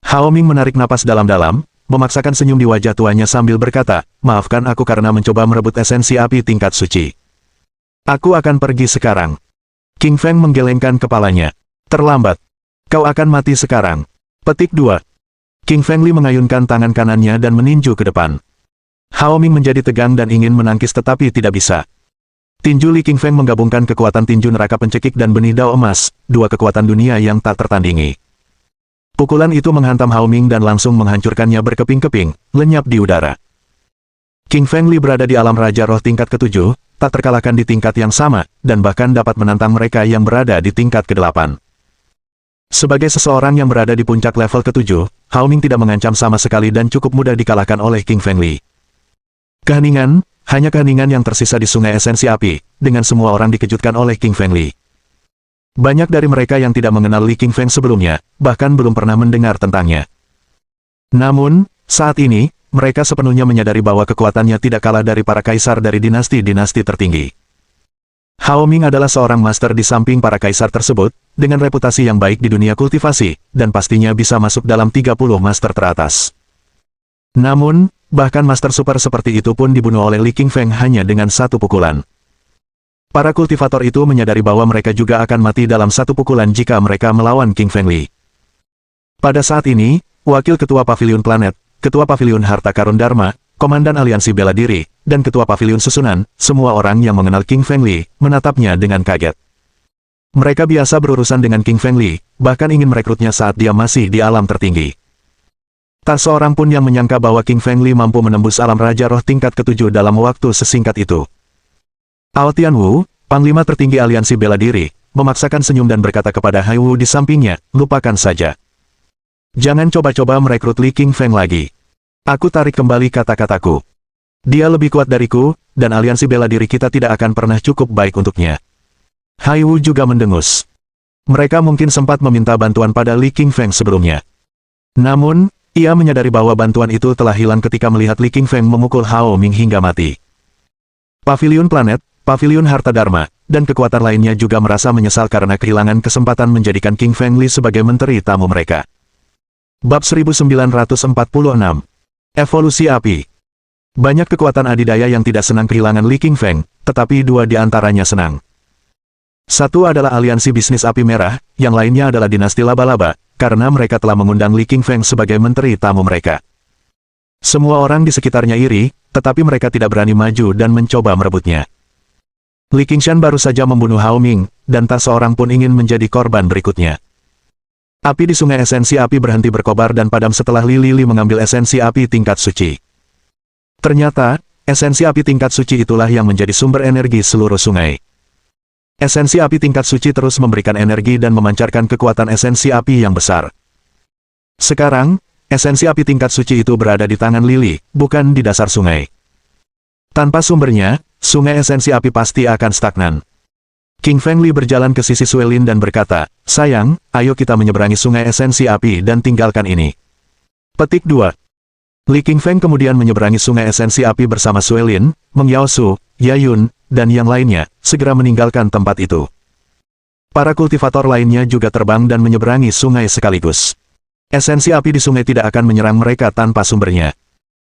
Hao Ming menarik napas dalam-dalam, memaksakan senyum di wajah tuanya sambil berkata, maafkan aku karena mencoba merebut esensi api tingkat suci. Aku akan pergi sekarang. Qingfeng menggelengkan kepalanya. Terlambat. Kau akan mati sekarang. Petik 2. Qingfeng Li mengayunkan tangan kanannya dan meninju ke depan. Hao Ming menjadi tegang dan ingin menangkis tetapi tidak bisa. Tinju Li Qingfeng menggabungkan kekuatan tinju neraka pencekik dan benih dao emas, dua kekuatan dunia yang tak tertandingi. Pukulan itu menghantam Hao Ming dan langsung menghancurkannya berkeping-keping, lenyap di udara. Qingfeng Li berada di alam raja roh tingkat ke-7, tak terkalahkan di tingkat yang sama, dan bahkan dapat menantang mereka yang berada di tingkat ke-8. Sebagai seseorang yang berada di puncak level ke-7, Hao Ming tidak mengancam sama sekali dan cukup mudah dikalahkan oleh Qingfeng Li. Keheningan, hanya keheningan yang tersisa di sungai esensi api, dengan semua orang dikejutkan oleh Qingfeng Li. Banyak dari mereka yang tidak mengenal Li Qingfeng sebelumnya, bahkan belum pernah mendengar tentangnya. Namun, saat ini, mereka sepenuhnya menyadari bahwa kekuatannya tidak kalah dari para kaisar dari dinasti-dinasti tertinggi. Hao Ming adalah seorang master di samping para kaisar tersebut, dengan reputasi yang baik di dunia kultivasi, dan pastinya bisa masuk dalam 30 master teratas. Namun, bahkan master super seperti itu pun dibunuh oleh Li Qingfeng hanya dengan satu pukulan. Para kultivator itu menyadari bahwa mereka juga akan mati dalam satu pukulan jika mereka melawan Qingfeng Li. Pada saat ini, Wakil Ketua Paviliun Planet, Ketua Paviliun Harta Karun Dharma, Komandan Aliansi Bela Diri, dan Ketua Paviliun Susunan, semua orang yang mengenal Qingfeng Li, menatapnya dengan kaget. Mereka biasa berurusan dengan Qingfeng Li, bahkan ingin merekrutnya saat dia masih di alam tertinggi. Tak seorang pun yang menyangka bahwa Qingfeng Li mampu menembus alam Raja Roh tingkat ke-7 dalam waktu sesingkat itu. Ao Tianwu, Panglima tertinggi Aliansi Bela Diri, memaksakan senyum dan berkata kepada Hai Wu di sampingnya, lupakan saja. Jangan coba-coba merekrut Li Qingfeng lagi. Aku tarik kembali kata-kataku. Dia lebih kuat dariku, dan aliansi bela diri kita tidak akan pernah cukup baik untuknya. Hai Wu juga mendengus. Mereka mungkin sempat meminta bantuan pada Li Qingfeng sebelumnya. Namun, ia menyadari bahwa bantuan itu telah hilang ketika melihat Li Qingfeng memukul Hao Ming hingga mati. Paviliun Planet, Paviliun Harta Dharma, dan kekuatan lainnya juga merasa menyesal karena kehilangan kesempatan menjadikan Qingfeng Li sebagai menteri tamu mereka. Bab 1946. Evolusi Api. Banyak kekuatan adidaya yang tidak senang kehilangan Li Qingfeng, tetapi dua di antaranya senang. Satu adalah aliansi bisnis api merah, yang lainnya adalah dinasti laba-laba, karena mereka telah mengundang Li Qingfeng sebagai menteri tamu mereka. Semua orang di sekitarnya iri, tetapi mereka tidak berani maju dan mencoba merebutnya. Li Qingshan baru saja membunuh Hao Ming, dan tak seorang pun ingin menjadi korban berikutnya. Api di sungai esensi api berhenti berkobar dan padam setelah Li Li mengambil esensi api tingkat suci. Ternyata, esensi api tingkat suci itulah yang menjadi sumber energi seluruh sungai. Esensi api tingkat suci terus memberikan energi dan memancarkan kekuatan esensi api yang besar. Sekarang, esensi api tingkat suci itu berada di tangan Li Li, bukan di dasar sungai. Tanpa sumbernya, sungai esensi api pasti akan stagnan. Qingfeng Li berjalan ke sisi Suelin dan berkata, sayang, ayo kita menyeberangi sungai esensi api dan tinggalkan ini. Petik 2. Li Qingfeng kemudian menyeberangi sungai esensi api bersama Suelin, Meng Yaosu, Yayun, dan yang lainnya, segera meninggalkan tempat itu. Para kultivator lainnya juga terbang dan menyeberangi sungai sekaligus. Esensi api di sungai tidak akan menyerang mereka tanpa sumbernya.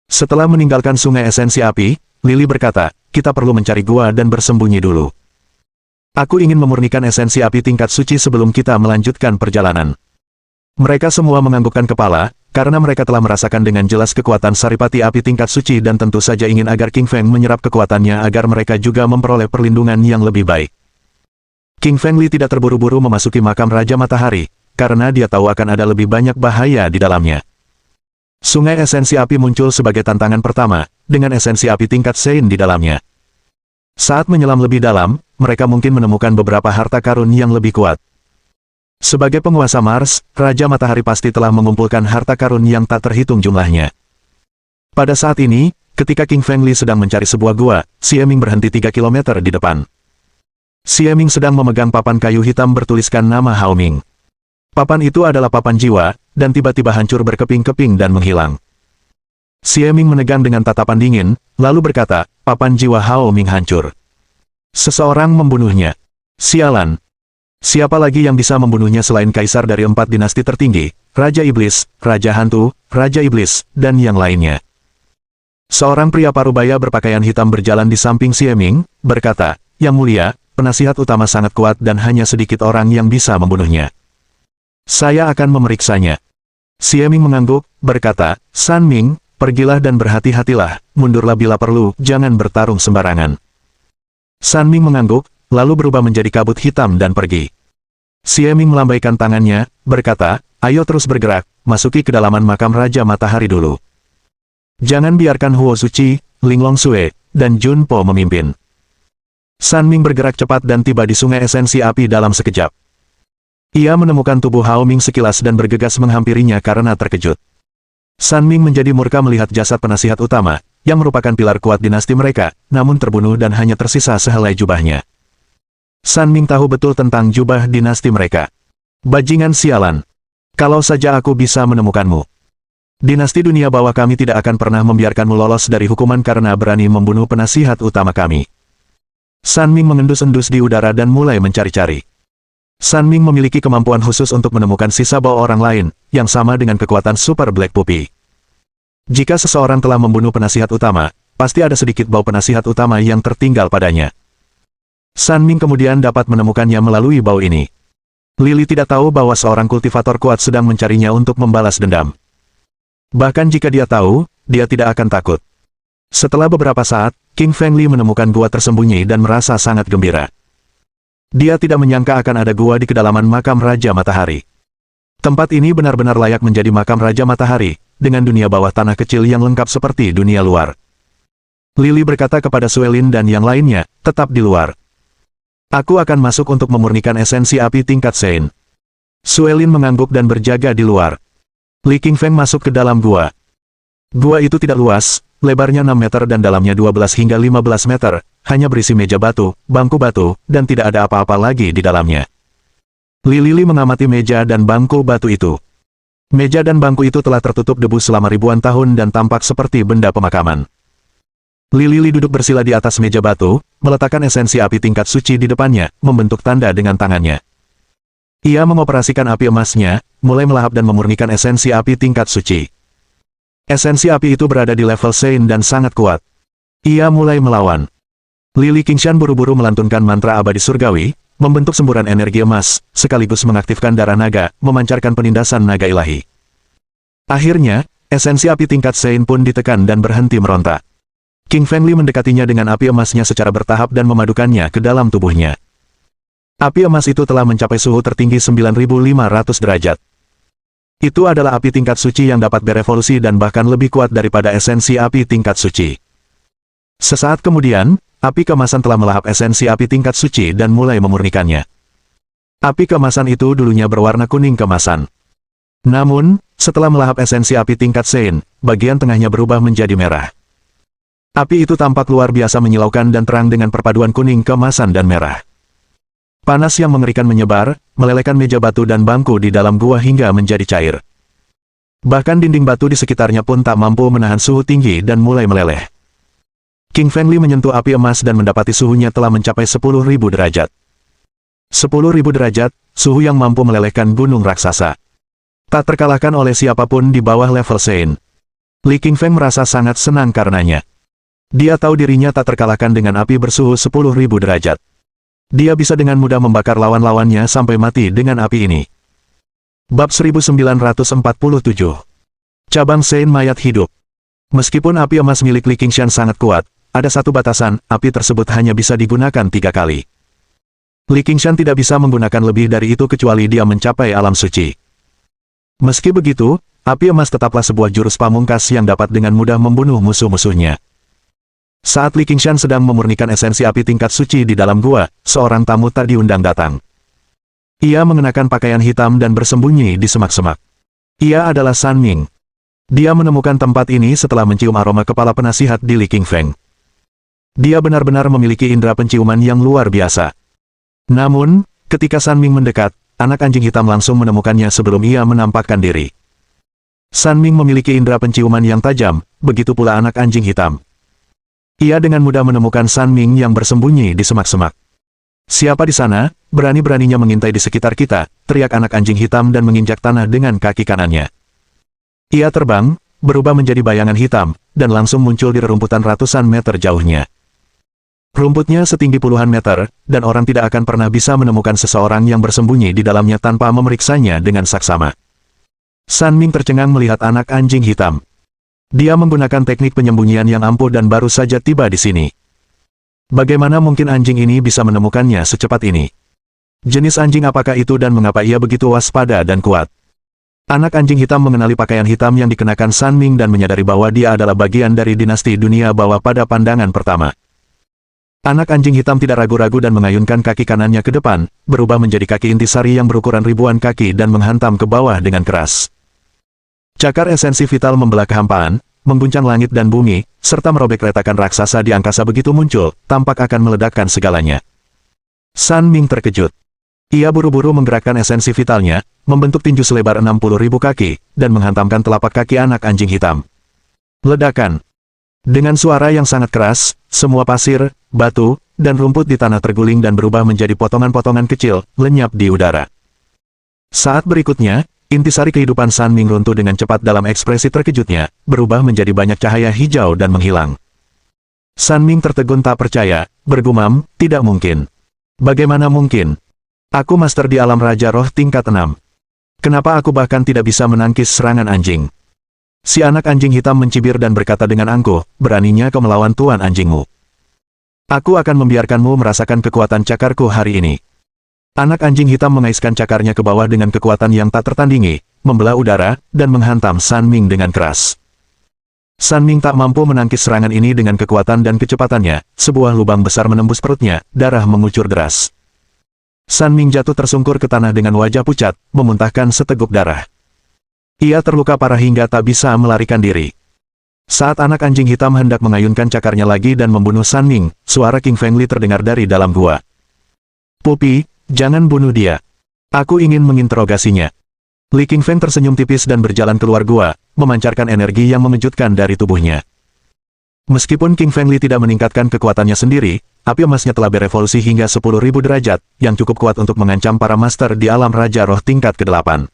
Setelah meninggalkan sungai esensi api, Lili berkata, kita perlu mencari gua dan bersembunyi dulu. Aku ingin memurnikan esensi api tingkat suci sebelum kita melanjutkan perjalanan. Mereka semua menganggukkan kepala, karena mereka telah merasakan dengan jelas kekuatan saripati api tingkat suci dan tentu saja ingin agar Qingfeng menyerap kekuatannya agar mereka juga memperoleh perlindungan yang lebih baik. Qingfeng Li tidak terburu-buru memasuki makam Raja Matahari, karena dia tahu akan ada lebih banyak bahaya di dalamnya. Sungai esensi api muncul sebagai tantangan pertama, dengan esensi api tingkat Sein di dalamnya. Saat menyelam lebih dalam, mereka mungkin menemukan beberapa harta karun yang lebih kuat. Sebagai penguasa Mars, Raja Matahari pasti telah mengumpulkan harta karun yang tak terhitung jumlahnya. Pada saat ini, ketika Qingfeng Li sedang mencari sebuah gua, Xie Ming berhenti 3 km di depan. Xie Ming sedang memegang papan kayu hitam bertuliskan nama Hao Ming. Papan itu adalah papan jiwa, dan tiba-tiba hancur berkeping-keping dan menghilang. Xie Ming menegang dengan tatapan dingin, lalu berkata, papan jiwa Hao Ming hancur. Seseorang membunuhnya. Sialan. Siapa lagi yang bisa membunuhnya selain kaisar dari 4 dinasti tertinggi, Raja Iblis, Raja Hantu, Raja Iblis, dan yang lainnya. Seorang pria parubaya berpakaian hitam berjalan di samping Xie Ming, berkata, Yang mulia, penasihat utama sangat kuat dan hanya sedikit orang yang bisa membunuhnya. Saya akan memeriksanya. Xie Ming mengangguk, berkata, San Ming, pergilah dan berhati-hatilah, mundurlah bila perlu, jangan bertarung sembarangan. San Ming mengangguk, lalu berubah menjadi kabut hitam dan pergi. Xie Ming melambaikan tangannya, berkata, ayo terus bergerak, masuki kedalaman makam Raja Matahari dulu. Jangan biarkan Huo Suci, Linglong Sui, dan Jun Po memimpin. San Ming bergerak cepat dan tiba di sungai esensi api dalam sekejap. Ia menemukan tubuh Hao Ming sekilas dan bergegas menghampirinya karena terkejut. San Ming menjadi murka melihat jasad penasihat utama, yang merupakan pilar kuat dinasti mereka, namun terbunuh dan hanya tersisa sehelai jubahnya. San Ming tahu betul tentang jubah dinasti mereka. Bajingan sialan. Kalau saja aku bisa menemukanmu. Dinasti dunia bawah kami tidak akan pernah membiarkanmu lolos dari hukuman karena berani membunuh penasihat utama kami. San Ming mengendus-endus di udara dan mulai mencari-cari. San Ming memiliki kemampuan khusus untuk menemukan sisa bau orang lain, yang sama dengan kekuatan Super Black Puppy. Jika seseorang telah membunuh penasihat utama, pasti ada sedikit bau penasihat utama yang tertinggal padanya. San Ming kemudian dapat menemukannya melalui bau ini. Lily tidak tahu bahwa seorang kultivator kuat sedang mencarinya untuk membalas dendam. Bahkan jika dia tahu, dia tidak akan takut. Setelah beberapa saat, King Feng Li menemukan gua tersembunyi dan merasa sangat gembira. Dia tidak menyangka akan ada gua di kedalaman makam Raja Matahari. Tempat ini benar-benar layak menjadi makam Raja Matahari, dengan dunia bawah tanah kecil yang lengkap seperti dunia luar. Lily berkata kepada Suelin dan yang lainnya, tetap di luar. Aku akan masuk untuk memurnikan esensi api tingkat Sein. Suelin mengangguk dan berjaga di luar. Li Qingfeng masuk ke dalam gua. Gua itu tidak luas, lebarnya 6 meter dan dalamnya 12 hingga 15 meter, hanya berisi meja batu, bangku batu, dan tidak ada apa-apa lagi di dalamnya. Lili mengamati meja dan bangku batu itu. Meja dan bangku itu telah tertutup debu selama ribuan tahun dan tampak seperti benda pemakaman. Lili duduk bersila di atas meja batu, meletakkan esensi api tingkat suci di depannya, membentuk tanda dengan tangannya. Ia mengoperasikan api emasnya, mulai melahap dan memurnikan esensi api tingkat suci. Esensi api itu berada di level Sein dan sangat kuat. Ia mulai melawan. Lili Qingshan buru-buru melantunkan mantra abadi surgawi, membentuk semburan energi emas, sekaligus mengaktifkan darah naga, memancarkan penindasan naga ilahi. Akhirnya, esensi api tingkat Sein pun ditekan dan berhenti meronta. King Feng Li mendekatinya dengan api emasnya secara bertahap dan memadukannya ke dalam tubuhnya. Api emas itu telah mencapai suhu tertinggi 9.500 derajat. Itu adalah api tingkat suci yang dapat berevolusi dan bahkan lebih kuat daripada esensi api tingkat suci. Sesaat kemudian, api keemasan telah melahap esensi api tingkat suci dan mulai memurnikannya. Api keemasan itu dulunya berwarna kuning keemasan. Namun, setelah melahap esensi api tingkat Sein, bagian tengahnya berubah menjadi merah. Api itu tampak luar biasa menyilaukan dan terang dengan perpaduan kuning keemasan dan merah. Panas yang mengerikan menyebar, melelehkan meja batu dan bangku di dalam gua hingga menjadi cair. Bahkan dinding batu di sekitarnya pun tak mampu menahan suhu tinggi dan mulai meleleh. King Feng Li menyentuh api emas dan mendapati suhunya telah mencapai 10.000 derajat. 10.000 derajat, suhu yang mampu melelehkan gunung raksasa. Tak terkalahkan oleh siapapun di bawah level Sein. Li Qingfeng merasa sangat senang karenanya. Dia tahu dirinya tak terkalahkan dengan api bersuhu 10.000 derajat. Dia bisa dengan mudah membakar lawan-lawannya sampai mati dengan api ini. Bab 1947. Cabang Sein Mayat Hidup. Meskipun api emas milik Li Qingshan sangat kuat, ada satu batasan, api tersebut hanya bisa digunakan 3 kali. Li Qingshan tidak bisa menggunakan lebih dari itu kecuali dia mencapai alam suci. Meski begitu, api emas tetaplah sebuah jurus pamungkas yang dapat dengan mudah membunuh musuh-musuhnya. Saat Li Qingshan sedang memurnikan esensi api tingkat suci di dalam gua, seorang tamu tak diundang datang. Ia mengenakan pakaian hitam dan bersembunyi di semak-semak. Ia adalah San Ming. Dia menemukan tempat ini setelah mencium aroma kepala penasihat di Li Qingfeng. Dia benar-benar memiliki indera penciuman yang luar biasa. Namun, ketika San Ming mendekat, anak anjing hitam langsung menemukannya sebelum ia menampakkan diri. San Ming memiliki indera penciuman yang tajam, begitu pula anak anjing hitam. Ia dengan mudah menemukan San Ming yang bersembunyi di semak-semak. "Siapa di sana? Berani-beraninya mengintai di sekitar kita," teriak anak anjing hitam dan menginjak tanah dengan kaki kanannya. Ia terbang, berubah menjadi bayangan hitam, dan langsung muncul di rerumputan ratusan meter jauhnya. Rumputnya setinggi puluhan meter, dan orang tidak akan pernah bisa menemukan seseorang yang bersembunyi di dalamnya tanpa memeriksanya dengan saksama. San Ming tercengang melihat anak anjing hitam. Dia menggunakan teknik penyembunyian yang ampuh dan baru saja tiba di sini. Bagaimana mungkin anjing ini bisa menemukannya secepat ini? Jenis anjing apakah itu dan mengapa ia begitu waspada dan kuat? Anak anjing hitam mengenali pakaian hitam yang dikenakan San Ming dan menyadari bahwa dia adalah bagian dari dinasti dunia bawah pada pandangan pertama. Anak anjing hitam tidak ragu-ragu dan mengayunkan kaki kanannya ke depan, berubah menjadi kaki intisari yang berukuran ribuan kaki dan menghantam ke bawah dengan keras. Cakar esensi vital membelah kehampaan, mengguncang langit dan bumi, serta merobek retakan raksasa di angkasa begitu muncul, tampak akan meledakkan segalanya. San Ming terkejut. Ia buru-buru menggerakkan esensi vitalnya, membentuk tinju selebar 60.000 kaki, dan menghantamkan telapak kaki anak anjing hitam. Ledakan. Dengan suara yang sangat keras, semua pasir, batu, dan rumput di tanah terguling dan berubah menjadi potongan-potongan kecil, lenyap di udara. Saat berikutnya, intisari kehidupan San Ming runtuh dengan cepat dalam ekspresi terkejutnya, berubah menjadi banyak cahaya hijau dan menghilang. San Ming tertegun tak percaya, bergumam, "Tidak mungkin. Bagaimana mungkin? Aku master di alam Raja Roh tingkat 6. Kenapa aku bahkan tidak bisa menangkis serangan anjing?" Si anak anjing hitam mencibir dan berkata dengan angkuh, "Beraninya kau melawan tuan anjingmu. Aku akan membiarkanmu merasakan kekuatan cakarku hari ini." Anak anjing hitam mengaiskan cakarnya ke bawah dengan kekuatan yang tak tertandingi, membelah udara, dan menghantam San Ming dengan keras. San Ming tak mampu menangkis serangan ini dengan kekuatan dan kecepatannya, sebuah lubang besar menembus perutnya, darah mengucur deras. San Ming jatuh tersungkur ke tanah dengan wajah pucat, memuntahkan seteguk darah. Ia terluka parah hingga tak bisa melarikan diri. Saat anak anjing hitam hendak mengayunkan cakarnya lagi dan membunuh San Ming, suara King Feng Li terdengar dari dalam gua. "Pupi, jangan bunuh dia. Aku ingin menginterogasinya." Li King Feng tersenyum tipis dan berjalan keluar gua, memancarkan energi yang mengejutkan dari tubuhnya. Meskipun King Feng Li tidak meningkatkan kekuatannya sendiri, api emasnya telah berevolusi hingga 10.000 derajat, yang cukup kuat untuk mengancam para master di alam Raja Roh tingkat ke-8.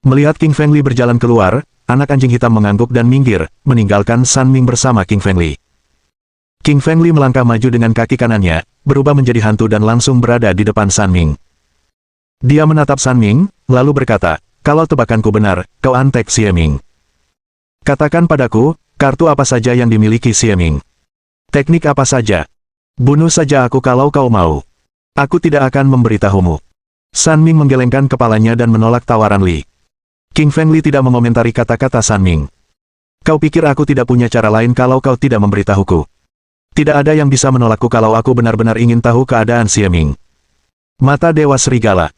Melihat King Feng Li berjalan keluar, anak anjing hitam mengangguk dan minggir, meninggalkan San Ming bersama King Feng Li. King Feng Li melangkah maju dengan kaki kanannya, berubah menjadi hantu dan langsung berada di depan San Ming. Dia menatap San Ming, lalu berkata, "Kalau tebakanku benar, kau antek Xie Ming. Katakan padaku, kartu apa saja yang dimiliki Xie Ming? Teknik apa saja? Bunuh saja aku kalau kau mau. Aku tidak akan memberitahumu." San Ming menggelengkan kepalanya dan menolak tawaran Li. King Feng Li tidak mengomentari kata-kata San Ming. "Kau pikir aku tidak punya cara lain kalau kau tidak memberitahuku? Tidak ada yang bisa menolakku kalau aku benar-benar ingin tahu keadaan Xie Ming." Mata Dewa Serigala.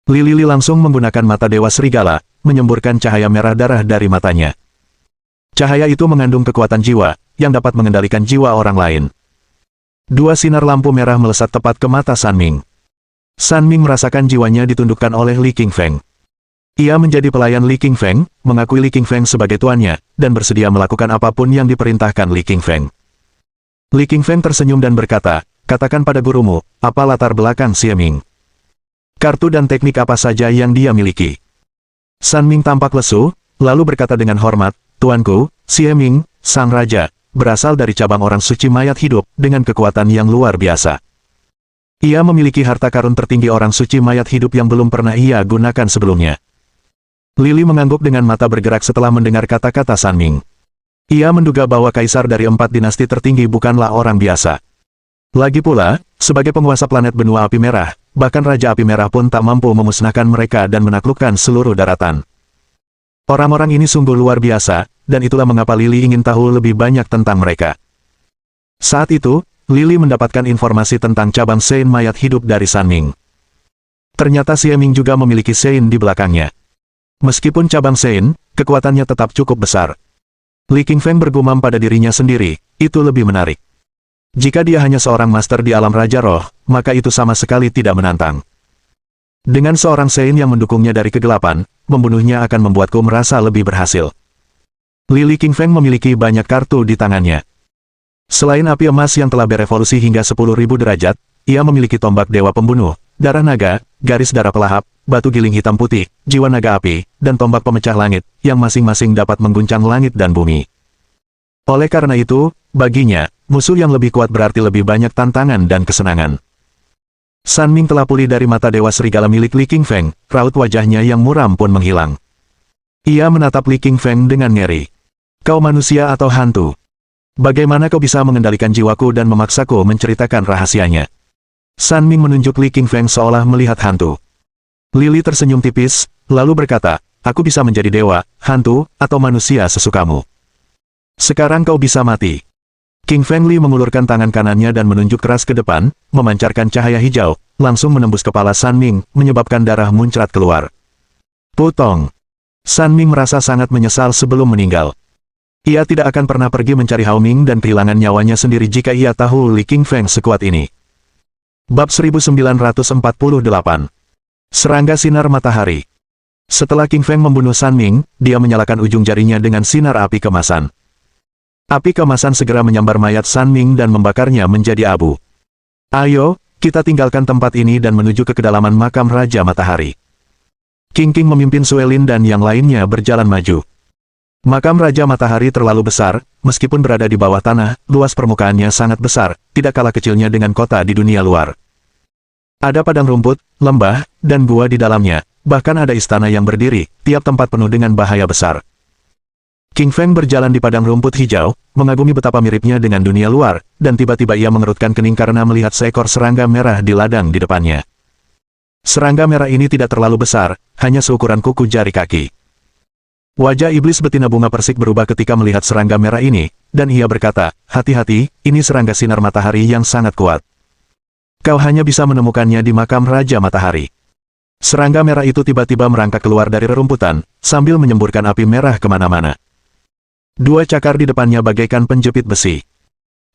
Li Lili langsung menggunakan mata Dewa Serigala, menyemburkan cahaya merah darah dari matanya. Cahaya itu mengandung kekuatan jiwa, yang dapat mengendalikan jiwa orang lain. Dua sinar lampu merah melesat tepat ke mata San Ming. San Ming merasakan jiwanya ditundukkan oleh Li King Feng. Ia menjadi pelayan Li King Feng, mengakui Li King Feng sebagai tuannya, dan bersedia melakukan apapun yang diperintahkan Li King Feng. Li King Feng tersenyum dan berkata, "Katakan pada gurumu, apa latar belakang Xie Ming? Kartu dan teknik apa saja yang dia miliki?" San Ming tampak lesu, lalu berkata dengan hormat, "Tuanku, Xie Ming, sang raja, berasal dari cabang orang suci mayat hidup, dengan kekuatan yang luar biasa. Ia memiliki harta karun tertinggi orang suci mayat hidup yang belum pernah ia gunakan sebelumnya." Lili mengangguk dengan mata bergerak setelah mendengar kata-kata San Ming. Ia menduga bahwa kaisar dari 4 dinasti tertinggi bukanlah orang biasa. Lagi pula, sebagai penguasa planet benua api merah, bahkan Raja Api Merah pun tak mampu memusnahkan mereka dan menaklukkan seluruh daratan. Orang-orang ini sungguh luar biasa, dan itulah mengapa Lili ingin tahu lebih banyak tentang mereka. Saat itu, Lili mendapatkan informasi tentang cabang Sein mayat hidup dari San Ming. Ternyata Xie Ming juga memiliki Sein di belakangnya. Meskipun cabang Sein, kekuatannya tetap cukup besar. Li King Feng bergumam pada dirinya sendiri, itu lebih menarik. Jika dia hanya seorang master di alam Raja Roh, maka itu sama sekali tidak menantang. Dengan seorang Sein yang mendukungnya dari kegelapan, membunuhnya akan membuatku merasa lebih berhasil. Lili King Feng memiliki banyak kartu di tangannya. Selain api emas yang telah berevolusi hingga 10.000 derajat, ia memiliki tombak dewa pembunuh, darah naga, garis darah pelahap, batu giling hitam putih, jiwa naga api, dan tombak pemecah langit, yang masing-masing dapat mengguncang langit dan bumi. Oleh karena itu, baginya, musuh yang lebih kuat berarti lebih banyak tantangan dan kesenangan. San Ming telah pulih dari mata dewa serigala milik Li King Feng, raut wajahnya yang muram pun menghilang. Ia menatap Li King Feng dengan ngeri. Kau manusia atau hantu? Bagaimana kau bisa mengendalikan jiwaku dan memaksaku menceritakan rahasianya? San Ming menunjuk Li King Feng seolah melihat hantu. Lili tersenyum tipis, lalu berkata, aku bisa menjadi dewa, hantu, atau manusia sesukamu. Sekarang kau bisa mati. King Feng Li mengulurkan tangan kanannya dan menunjuk keras ke depan, memancarkan cahaya hijau, langsung menembus kepala San Ming, menyebabkan darah muncrat keluar. Putong! San Ming merasa sangat menyesal sebelum meninggal. Ia tidak akan pernah pergi mencari Hao Ming dan kehilangan nyawanya sendiri jika ia tahu Li King Feng sekuat ini. Bab 1948. Serangga Sinar Matahari. Setelah King Feng membunuh San Ming, dia menyalakan ujung jarinya dengan sinar api kemasan. Api kemasan segera menyambar mayat San Ming dan membakarnya menjadi abu. Ayo, kita tinggalkan tempat ini dan menuju ke kedalaman makam Raja Matahari. King King memimpin Suelin dan yang lainnya berjalan maju. Makam Raja Matahari terlalu besar, meskipun berada di bawah tanah, luas permukaannya sangat besar, tidak kalah kecilnya dengan kota di dunia luar. Ada padang rumput, lembah, dan gua di dalamnya, bahkan ada istana yang berdiri, tiap tempat penuh dengan bahaya besar. King Feng berjalan di padang rumput hijau, mengagumi betapa miripnya dengan dunia luar, dan tiba-tiba ia mengerutkan kening karena melihat seekor serangga merah di ladang di depannya. Serangga merah ini tidak terlalu besar, hanya seukuran kuku jari kaki. Wajah iblis betina bunga persik berubah ketika melihat serangga merah ini, dan ia berkata, hati-hati, ini serangga sinar matahari yang sangat kuat. Kau hanya bisa menemukannya di makam Raja Matahari. Serangga merah itu tiba-tiba merangkak keluar dari rerumputan, sambil menyemburkan api merah kemana-mana. Dua cakar di depannya bagaikan penjepit besi.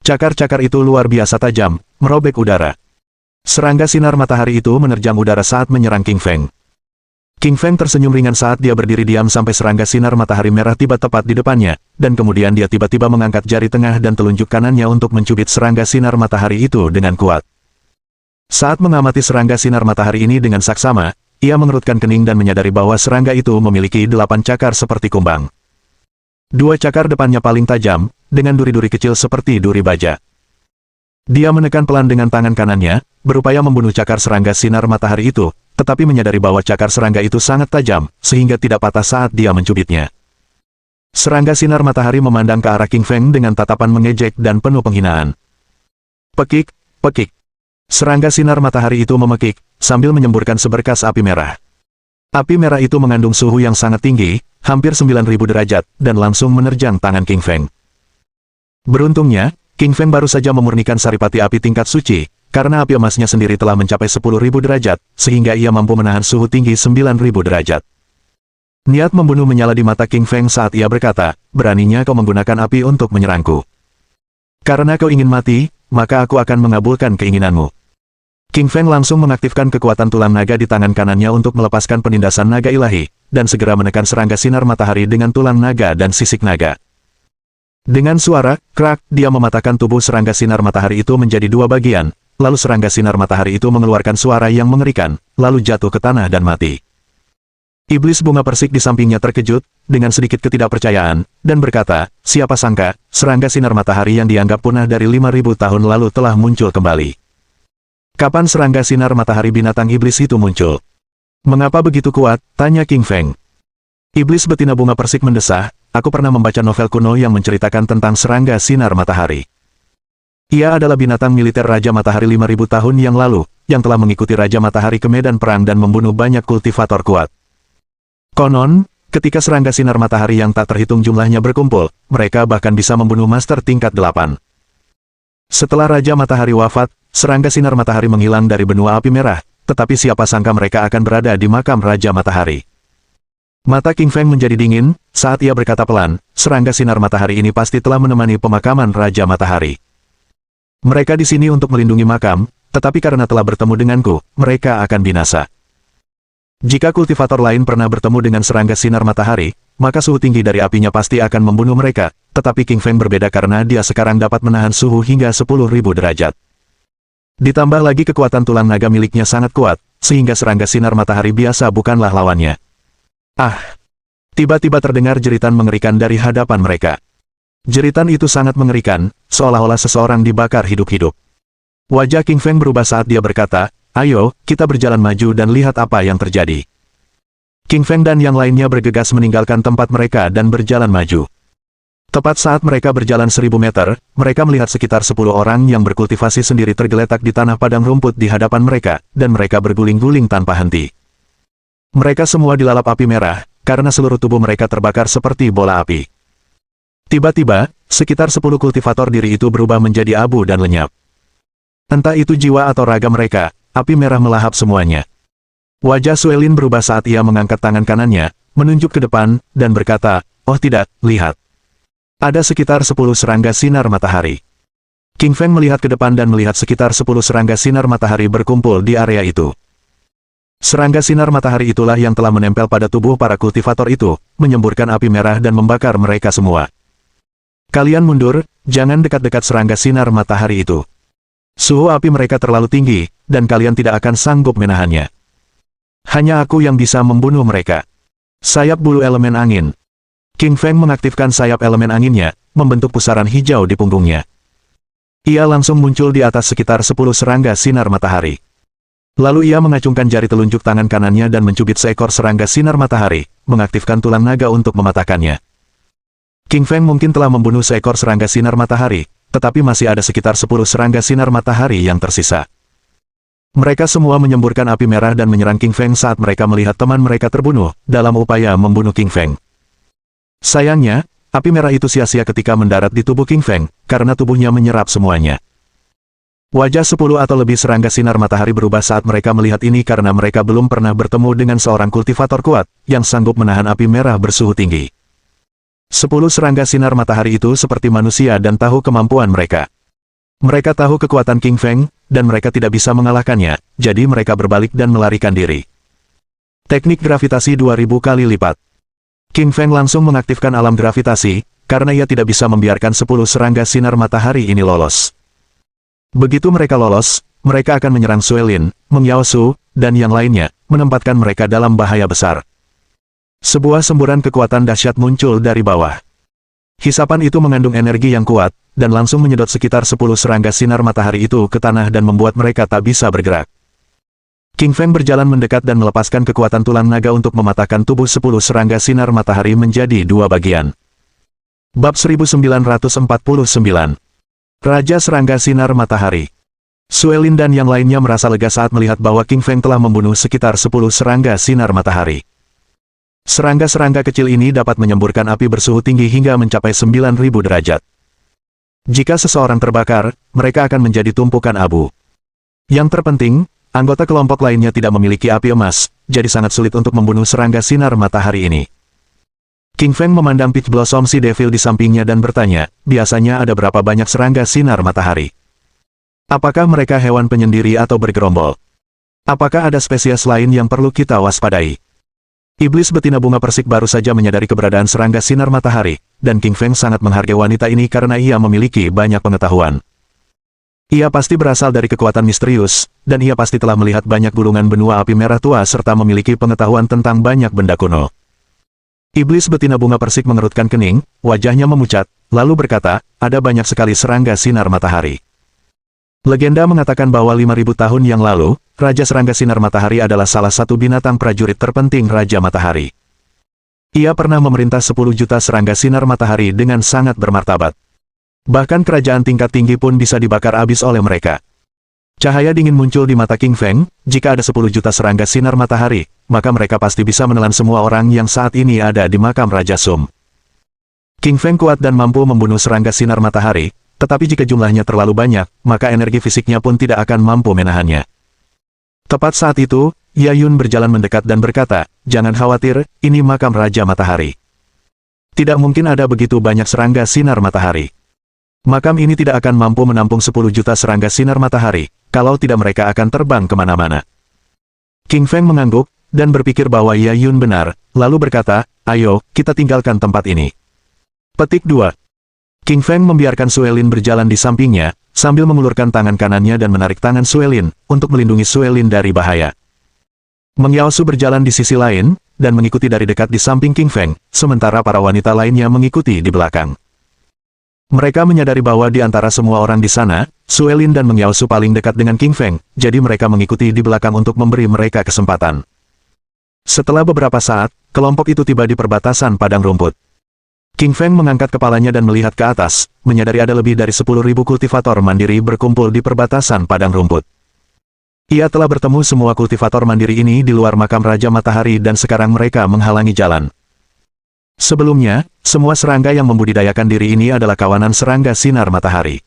Cakar-cakar itu luar biasa tajam, merobek udara. Serangga sinar matahari itu menerjang udara saat menyerang King Feng. King Feng tersenyum ringan saat dia berdiri diam sampai serangga sinar matahari merah tiba tepat di depannya, dan kemudian dia tiba-tiba mengangkat jari tengah dan telunjuk kanannya untuk mencubit serangga sinar matahari itu dengan kuat. Saat mengamati serangga sinar matahari ini dengan saksama, ia mengerutkan kening dan menyadari bahwa serangga itu memiliki 8 cakar seperti kumbang. 2 cakar depannya paling tajam, dengan duri-duri kecil seperti duri baja. Dia menekan pelan dengan tangan kanannya, berupaya membunuh cakar serangga sinar matahari itu, tetapi menyadari bahwa cakar serangga itu sangat tajam, sehingga tidak patah saat dia mencubitnya. Serangga sinar matahari memandang ke arah King Feng dengan tatapan mengejek dan penuh penghinaan. Pekik, pekik. Serangga sinar matahari itu memekik, sambil menyemburkan seberkas api merah. Api merah itu mengandung suhu yang sangat tinggi, hampir 9.000 derajat, dan langsung menerjang tangan King Feng. Beruntungnya, King Feng baru saja memurnikan saripati api tingkat suci, karena api emasnya sendiri telah mencapai 10.000 derajat, sehingga ia mampu menahan suhu tinggi 9.000 derajat. Niat membunuh menyala di mata King Feng saat ia berkata, beraninya kau menggunakan api untuk menyerangku. Karena kau ingin mati, maka aku akan mengabulkan keinginanmu. King Feng langsung mengaktifkan kekuatan tulang naga di tangan kanannya untuk melepaskan penindasan naga ilahi, dan segera menekan serangga sinar matahari dengan tulang naga dan sisik naga. Dengan suara, krak, dia mematahkan tubuh serangga sinar matahari itu menjadi 2 bagian, lalu serangga sinar matahari itu mengeluarkan suara yang mengerikan, lalu jatuh ke tanah dan mati. Iblis bunga persik di sampingnya terkejut, dengan sedikit ketidakpercayaan, dan berkata, siapa sangka, serangga sinar matahari yang dianggap punah dari 5.000 tahun lalu telah muncul kembali. Kapan serangga sinar matahari binatang iblis itu muncul? Mengapa begitu kuat? Tanya King Feng. Iblis betina bunga persik mendesah, aku pernah membaca novel kuno yang menceritakan tentang serangga sinar matahari. Ia adalah binatang militer Raja Matahari 5.000 tahun yang lalu, yang telah mengikuti Raja Matahari ke medan perang dan membunuh banyak kultivator kuat. Konon, ketika serangga sinar matahari yang tak terhitung jumlahnya berkumpul, mereka bahkan bisa membunuh master tingkat 8. Setelah Raja Matahari wafat, serangga sinar matahari menghilang dari benua api merah, tetapi siapa sangka mereka akan berada di makam Raja Matahari. Mata King Feng menjadi dingin, saat ia berkata pelan, serangga sinar matahari ini pasti telah menemani pemakaman Raja Matahari. Mereka di sini untuk melindungi makam, tetapi karena telah bertemu denganku, mereka akan binasa. Jika kultivator lain pernah bertemu dengan serangga sinar matahari, maka suhu tinggi dari apinya pasti akan membunuh mereka, tetapi King Feng berbeda karena dia sekarang dapat menahan suhu hingga 10.000 derajat. Ditambah lagi kekuatan tulang naga miliknya sangat kuat, sehingga serangga sinar matahari biasa bukanlah lawannya. Ah! Tiba-tiba terdengar jeritan mengerikan dari hadapan mereka. Jeritan itu sangat mengerikan, seolah-olah seseorang dibakar hidup-hidup. Wajah King Feng berubah saat dia berkata, "Ayo, kita berjalan maju dan lihat apa yang terjadi." King Feng dan yang lainnya bergegas meninggalkan tempat mereka dan berjalan maju. Tepat saat mereka berjalan 1000 meter, mereka melihat sekitar 10 orang yang berkultivasi sendiri tergeletak di tanah padang rumput di hadapan mereka, dan mereka berguling-guling tanpa henti. Mereka semua dilalap api merah, karena seluruh tubuh mereka terbakar seperti bola api. Tiba-tiba, sekitar 10 kultivator diri itu berubah menjadi abu dan lenyap. Entah itu jiwa atau raga mereka, api merah melahap semuanya. Wajah Suelin berubah saat ia mengangkat tangan kanannya, menunjuk ke depan, dan berkata, "Oh tidak, lihat. Ada sekitar 10 serangga sinar matahari." King Feng melihat ke depan dan melihat sekitar 10 serangga sinar matahari berkumpul di area itu. Serangga sinar matahari itulah yang telah menempel pada tubuh para kultivator itu, menyemburkan api merah dan membakar mereka semua. "Kalian mundur, jangan dekat-dekat serangga sinar matahari itu. Suhu api mereka terlalu tinggi, dan kalian tidak akan sanggup menahannya. Hanya aku yang bisa membunuh mereka." Sayap bulu elemen angin. King Feng mengaktifkan sayap elemen anginnya, membentuk pusaran hijau di punggungnya. Ia langsung muncul di atas sekitar 10 serangga sinar matahari. Lalu ia mengacungkan jari telunjuk tangan kanannya dan mencubit seekor serangga sinar matahari, mengaktifkan tulang naga untuk mematahkannya. King Feng mungkin telah membunuh seekor serangga sinar matahari, tetapi masih ada sekitar 10 serangga sinar matahari yang tersisa. Mereka semua menyemburkan api merah dan menyerang King Feng saat mereka melihat teman mereka terbunuh, dalam upaya membunuh King Feng. Sayangnya, api merah itu sia-sia ketika mendarat di tubuh King Feng, karena tubuhnya menyerap semuanya. Wajah 10 atau lebih serangga sinar matahari berubah saat mereka melihat ini karena mereka belum pernah bertemu dengan seorang kultivator kuat, yang sanggup menahan api merah bersuhu tinggi. 10 serangga sinar matahari itu seperti manusia dan tahu kemampuan mereka. Mereka tahu kekuatan King Feng, dan mereka tidak bisa mengalahkannya, jadi mereka berbalik dan melarikan diri. Teknik gravitasi 2000 kali lipat. King Feng langsung mengaktifkan alam gravitasi, karena ia tidak bisa membiarkan 10 serangga sinar matahari ini lolos. Begitu mereka lolos, mereka akan menyerang Suelin, Meng Yaosu, dan yang lainnya, menempatkan mereka dalam bahaya besar. Sebuah semburan kekuatan dahsyat muncul dari bawah. Hisapan itu mengandung energi yang kuat, dan langsung menyedot sekitar 10 serangga sinar matahari itu ke tanah dan membuat mereka tak bisa bergerak. King Feng berjalan mendekat dan melepaskan kekuatan tulang naga untuk mematahkan tubuh 10 serangga sinar matahari menjadi 2 bagian. Bab 1949. Raja Serangga Sinar Matahari. Suelin dan yang lainnya merasa lega saat melihat bahwa King Feng telah membunuh sekitar 10 serangga sinar matahari. Serangga-serangga kecil ini dapat menyemburkan api bersuhu tinggi hingga mencapai 9.000 derajat. Jika seseorang terbakar, mereka akan menjadi tumpukan abu. Yang terpenting, anggota kelompok lainnya tidak memiliki api emas, jadi sangat sulit untuk membunuh serangga sinar matahari ini. King Feng memandang Peach Blossom si Devil di sampingnya dan bertanya, biasanya ada berapa banyak serangga sinar matahari? Apakah mereka hewan penyendiri atau bergerombol? Apakah ada spesies lain yang perlu kita waspadai? Iblis betina bunga persik baru saja menyadari keberadaan serangga sinar matahari, dan King Feng sangat menghargai wanita ini karena ia memiliki banyak pengetahuan. Ia pasti berasal dari kekuatan misterius, dan ia pasti telah melihat banyak gulungan benua api merah tua serta memiliki pengetahuan tentang banyak benda kuno. Iblis betina bunga persik mengerutkan kening, wajahnya memucat, lalu berkata, ada banyak sekali serangga sinar matahari. Legenda mengatakan bahwa 5.000 tahun yang lalu, Raja Serangga Sinar Matahari adalah salah satu binatang prajurit terpenting Raja Matahari. Ia pernah memerintah 10 juta serangga sinar matahari dengan sangat bermartabat. Bahkan kerajaan tingkat tinggi pun bisa dibakar habis oleh mereka. Cahaya dingin muncul di mata King Feng, jika ada 10 juta serangga sinar matahari, maka mereka pasti bisa menelan semua orang yang saat ini ada di makam Raja Sum. King Feng kuat dan mampu membunuh serangga sinar matahari, tetapi jika jumlahnya terlalu banyak, maka energi fisiknya pun tidak akan mampu menahannya. Tepat saat itu, Yayun berjalan mendekat dan berkata, jangan khawatir, ini makam Raja Matahari. Tidak mungkin ada begitu banyak serangga sinar matahari. Makam ini tidak akan mampu menampung 10 juta serangga sinar matahari, kalau tidak mereka akan terbang kemana-mana. King Feng mengangguk, dan berpikir bahwa Ye Yun benar, lalu berkata, ayo, kita tinggalkan tempat ini. Petik 2. King Feng membiarkan Suelin berjalan di sampingnya, sambil mengulurkan tangan kanannya dan menarik tangan Suelin, untuk melindungi Suelin dari bahaya. Meng Yaosu berjalan di sisi lain, dan mengikuti dari dekat di samping King Feng, sementara para wanita lainnya mengikuti di belakang. Mereka menyadari bahwa di antara semua orang di sana, Suelin dan Meng Yaosu paling dekat dengan King Feng, jadi mereka mengikuti di belakang untuk memberi mereka kesempatan. Setelah beberapa saat, kelompok itu tiba di perbatasan padang rumput. King Feng mengangkat kepalanya dan melihat ke atas, menyadari ada lebih dari 10.000 kultivator mandiri berkumpul di perbatasan padang rumput. Ia telah bertemu semua kultivator mandiri ini di luar makam Raja Matahari dan sekarang mereka menghalangi jalan. Sebelumnya, semua serangga yang membudidayakan diri ini adalah kawanan serangga sinar matahari.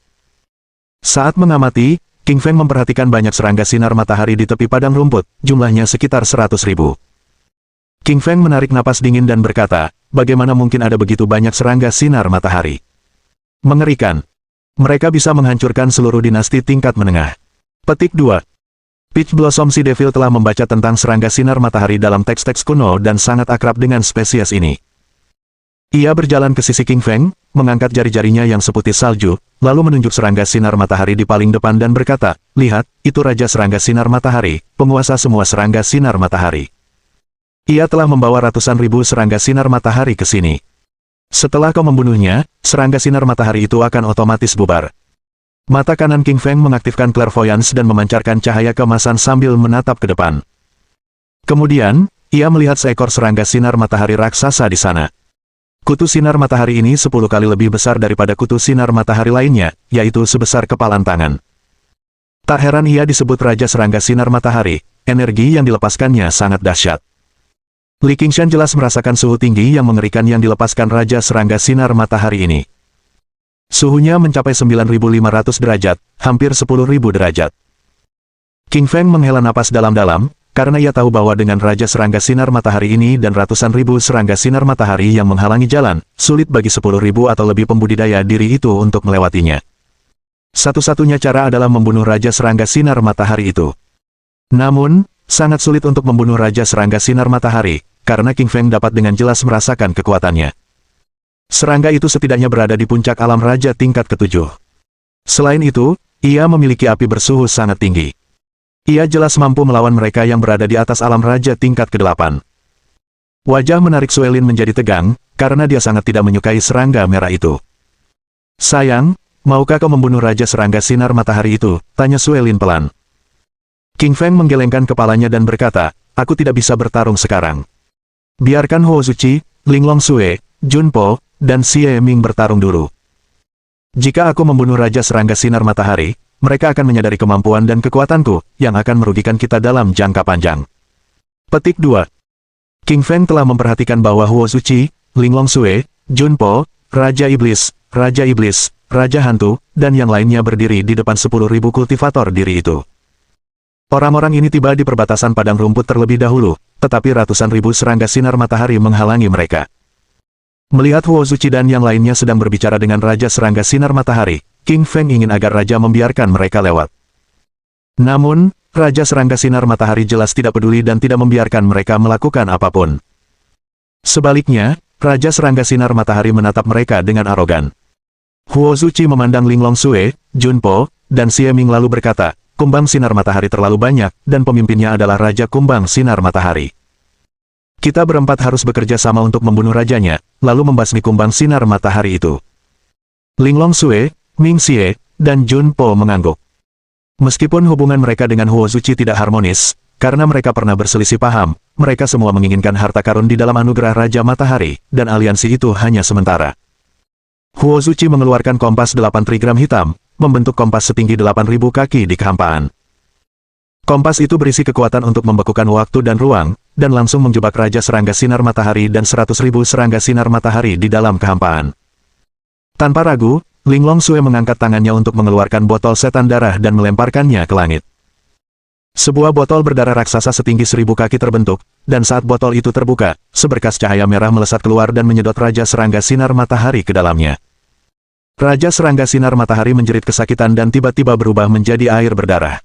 Saat mengamati, King Feng memperhatikan banyak serangga sinar matahari di tepi padang rumput, jumlahnya sekitar 100.000. King Feng menarik napas dingin dan berkata, bagaimana mungkin ada begitu banyak serangga sinar matahari? Mengerikan. Mereka bisa menghancurkan seluruh dinasti tingkat menengah. Petik 2. Peach Blossom Sea Devil telah membaca tentang serangga sinar matahari dalam teks-teks kuno dan sangat akrab dengan spesies ini. Ia berjalan ke sisi King Feng, mengangkat jari-jarinya yang seputih salju, lalu menunjuk serangga sinar matahari di paling depan dan berkata, lihat, itu Raja Serangga Sinar Matahari, penguasa semua serangga sinar matahari. Ia telah membawa ratusan ribu serangga sinar matahari ke sini. Setelah kau membunuhnya, serangga sinar matahari itu akan otomatis bubar. Mata kanan King Feng mengaktifkan clairvoyance dan memancarkan cahaya keemasan sambil menatap ke depan. Kemudian, ia melihat seekor serangga sinar matahari raksasa di sana. Kutu sinar matahari ini 10 kali lebih besar daripada kutu sinar matahari lainnya, yaitu sebesar kepalan tangan. Tak heran ia disebut Raja Serangga Sinar Matahari, energi yang dilepaskannya sangat dahsyat. Li Qingshan jelas merasakan suhu tinggi yang mengerikan yang dilepaskan Raja Serangga Sinar Matahari ini. Suhunya mencapai 9.500 derajat, hampir 10.000 derajat. King Feng menghela napas dalam-dalam, karena ia tahu bahwa dengan Raja Serangga Sinar Matahari ini dan ratusan ribu serangga sinar matahari yang menghalangi jalan, sulit bagi 10.000 atau lebih pembudidaya diri itu untuk melewatinya. Satu-satunya cara adalah membunuh Raja Serangga Sinar Matahari itu. Namun, sangat sulit untuk membunuh Raja Serangga Sinar Matahari, karena King Feng dapat dengan jelas merasakan kekuatannya. Serangga itu setidaknya berada di puncak alam raja tingkat ke-7. Selain itu, ia memiliki api bersuhu sangat tinggi. Ia jelas mampu melawan mereka yang berada di atas alam raja tingkat ke-8. Wajah menarik Suelin menjadi tegang, karena dia sangat tidak menyukai serangga merah itu. Sayang, maukah kau membunuh Raja Serangga Sinar Matahari itu? Tanya Suelin pelan. King Feng menggelengkan kepalanya dan berkata, aku tidak bisa bertarung sekarang. Biarkan Huo Zuchi, Linglong Sue, Junpo, dan Xie Ming bertarung dulu. Jika aku membunuh Raja Serangga Sinar Matahari, mereka akan menyadari kemampuan dan kekuatanku, yang akan merugikan kita dalam jangka panjang. Petik 2. King Feng telah memperhatikan bahwa Huo Zuchi, Linglong Sue, Junpo, Raja Iblis, Raja Hantu, dan yang lainnya berdiri di depan 10.000 kultivator diri itu. Orang-orang ini tiba di perbatasan padang rumput terlebih dahulu, tetapi ratusan ribu serangga sinar matahari menghalangi mereka. Melihat Huo Zuchi dan yang lainnya sedang berbicara dengan Raja Serangga Sinar Matahari, King Feng ingin agar Raja membiarkan mereka lewat. Namun, Raja Serangga Sinar Matahari jelas tidak peduli dan tidak membiarkan mereka melakukan apapun. Sebaliknya, Raja Serangga Sinar Matahari menatap mereka dengan arogan. Huo Zuchi memandang Linglong Sue, Junpo, dan Xie Ming lalu berkata, kumbang sinar matahari terlalu banyak, dan pemimpinnya adalah Raja Kumbang Sinar Matahari. Kita berempat harus bekerja sama untuk membunuh rajanya, lalu membasmi kumbang sinar matahari itu. Linglong Sue, Ming Xie, dan Junpo mengangguk. Meskipun hubungan mereka dengan Huo Zuchi tidak harmonis, karena mereka pernah berselisih paham, mereka semua menginginkan harta karun di dalam anugerah Raja Matahari, dan aliansi itu hanya sementara. Huo Zuchi mengeluarkan kompas 8 trigram hitam, membentuk kompas setinggi 8.000 kaki di kehampaan. Kompas itu berisi kekuatan untuk membekukan waktu dan ruang, dan langsung menjebak Raja Serangga Sinar Matahari dan 100.000 serangga sinar matahari di dalam kehampaan. Tanpa ragu, Linglong Sue mengangkat tangannya untuk mengeluarkan botol setan darah dan melemparkannya ke langit. Sebuah botol berdarah raksasa setinggi 1000 kaki terbentuk, dan saat botol itu terbuka, seberkas cahaya merah melesat keluar dan menyedot Raja Serangga Sinar Matahari ke dalamnya. Raja Serangga Sinar Matahari menjerit kesakitan dan tiba-tiba berubah menjadi air berdarah.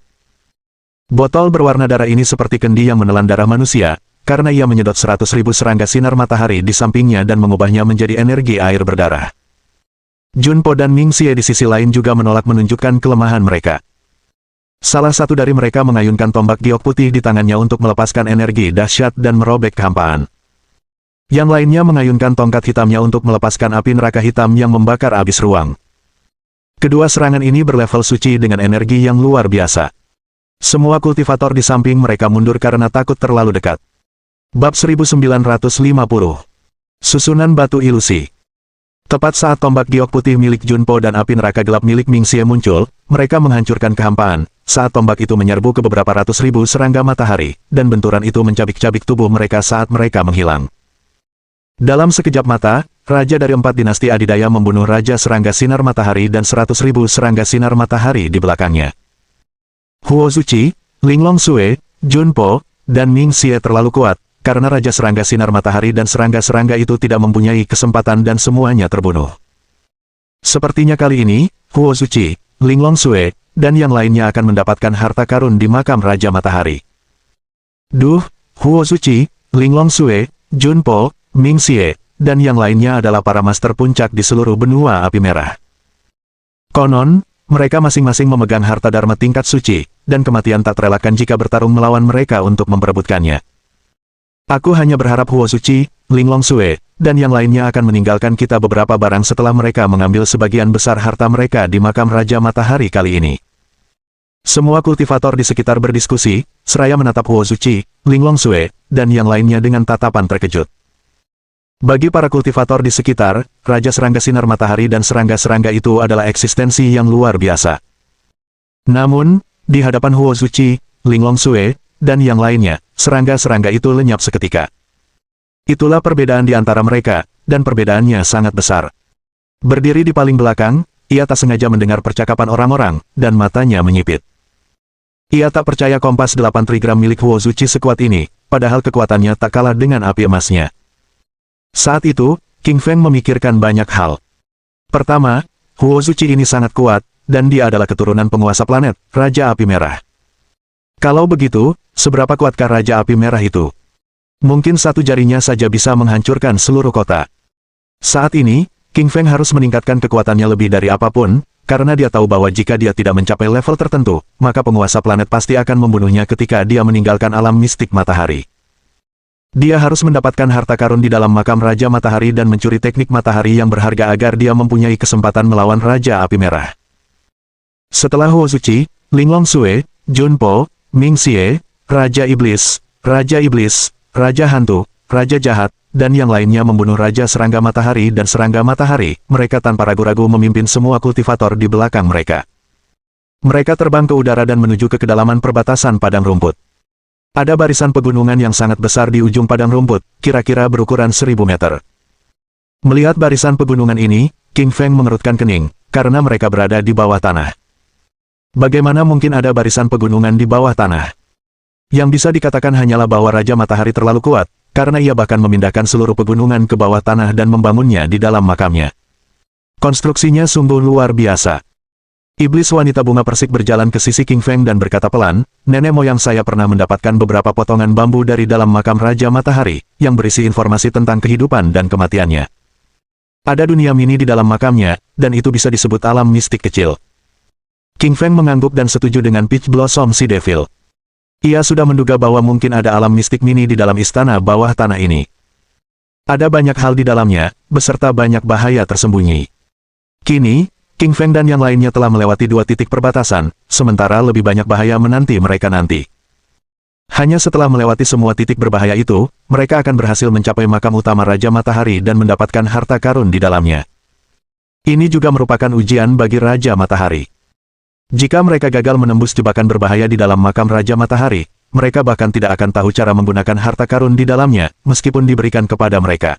Botol berwarna darah ini seperti kendi yang menelan darah manusia, karena ia menyedot 100.000 serangga sinar matahari di sampingnya dan mengubahnya menjadi energi air berdarah. Junpo dan Ming Xie di sisi lain juga menolak menunjukkan kelemahan mereka. Salah satu dari mereka mengayunkan tombak giok putih di tangannya untuk melepaskan energi dahsyat dan merobek kehampaan. Yang lainnya mengayunkan tongkat hitamnya untuk melepaskan api neraka hitam yang membakar abis ruang. Kedua serangan ini berlevel suci dengan energi yang luar biasa. Semua kultivator di samping mereka mundur karena takut terlalu dekat. Bab 1950. Susunan Batu Ilusi. Tepat saat tombak giok putih milik Junpo dan api neraka gelap milik Ming Xie muncul, mereka menghancurkan kehampaan, saat tombak itu menyerbu ke beberapa ratus ribu serangga matahari, dan benturan itu mencabik-cabik tubuh mereka saat mereka menghilang. Dalam sekejap mata, Raja dari 4 dinasti adidaya membunuh Raja Serangga Sinar Matahari dan 100.000 serangga sinar matahari di belakangnya. Huo Zuchi, Linglong Sue, Junpo, dan Ming Xie terlalu kuat, karena Raja Serangga Sinar Matahari dan serangga-serangga itu tidak mempunyai kesempatan dan semuanya terbunuh. Sepertinya kali ini, Huo Zuchi, Linglong Sue, dan yang lainnya akan mendapatkan harta karun di makam Raja Matahari. Duh, Huo Zuchi, Linglong Sue, Junpo, Ming Xie, dan yang lainnya adalah para master puncak di seluruh benua api merah. Konon, mereka masing-masing memegang harta dharma tingkat suci, dan kematian tak terelakkan jika bertarung melawan mereka untuk memperebutkannya. Aku hanya berharap Huo Zuchi, Linglong Sue, dan yang lainnya akan meninggalkan kita beberapa barang setelah mereka mengambil sebagian besar harta mereka di makam Raja Matahari kali ini. Semua kultivator di sekitar berdiskusi, seraya menatap Huo Zuchi, Linglong Sue, dan yang lainnya dengan tatapan terkejut. Bagi para kultivator di sekitar, Raja Serangga Sinar Matahari dan serangga-serangga itu adalah eksistensi yang luar biasa. Namun, di hadapan Huo Zuchi, Linglong Sue, dan yang lainnya, serangga-serangga itu lenyap seketika. Itulah perbedaan di antara mereka, dan perbedaannya sangat besar. Berdiri di paling belakang, ia tak sengaja mendengar percakapan orang-orang, dan matanya menyipit. Ia tak percaya kompas 8 trigram milik Huo Zuchi sekuat ini, padahal kekuatannya tak kalah dengan api emasnya. Saat itu, King Feng memikirkan banyak hal. Pertama, Huo Zuchi ini sangat kuat, dan dia adalah keturunan penguasa planet, Raja Api Merah. Kalau begitu, seberapa kuatkah Raja Api Merah itu? Mungkin satu jarinya saja bisa menghancurkan seluruh kota. Saat ini, King Feng harus meningkatkan kekuatannya lebih dari apapun, karena dia tahu bahwa jika dia tidak mencapai level tertentu, maka penguasa planet pasti akan membunuhnya ketika dia meninggalkan alam mistik matahari. Dia harus mendapatkan harta karun di dalam makam Raja Matahari dan mencuri teknik matahari yang berharga agar dia mempunyai kesempatan melawan Raja Api Merah. Setelah Huo Zuchi, Linglong Sue, Junpo, Ming Xie, Raja Iblis, Raja Hantu, Raja Jahat, dan yang lainnya membunuh Raja Serangga Matahari dan Serangga Matahari, mereka tanpa ragu-ragu memimpin semua kultivator di belakang mereka. Mereka terbang ke udara dan menuju ke kedalaman perbatasan padang rumput. Ada barisan pegunungan yang sangat besar di ujung padang rumput, kira-kira berukuran 1000 meter. Melihat barisan pegunungan ini, King Feng mengerutkan kening, karena mereka berada di bawah tanah. Bagaimana mungkin ada barisan pegunungan di bawah tanah? Yang bisa dikatakan hanyalah bahwa Raja Matahari terlalu kuat, karena ia bahkan memindahkan seluruh pegunungan ke bawah tanah dan membangunnya di dalam makamnya. Konstruksinya sungguh luar biasa. Iblis wanita bunga persik berjalan ke sisi King Feng dan berkata pelan, nenek moyang saya pernah mendapatkan beberapa potongan bambu dari dalam makam Raja Matahari, yang berisi informasi tentang kehidupan dan kematiannya. Ada dunia mini di dalam makamnya, dan itu bisa disebut alam mistik kecil. King Feng mengangguk dan setuju dengan Peach Blossom Sea Devil. Ia sudah menduga bahwa mungkin ada alam mistik mini di dalam istana bawah tanah ini. Ada banyak hal di dalamnya, beserta banyak bahaya tersembunyi. Kini, King Feng dan yang lainnya telah melewati 2 titik perbatasan, sementara lebih banyak bahaya menanti mereka nanti. Hanya setelah melewati semua titik berbahaya itu, mereka akan berhasil mencapai makam utama Raja Matahari dan mendapatkan harta karun di dalamnya. Ini juga merupakan ujian bagi Raja Matahari. Jika mereka gagal menembus jebakan berbahaya di dalam makam Raja Matahari, mereka bahkan tidak akan tahu cara menggunakan harta karun di dalamnya, meskipun diberikan kepada mereka.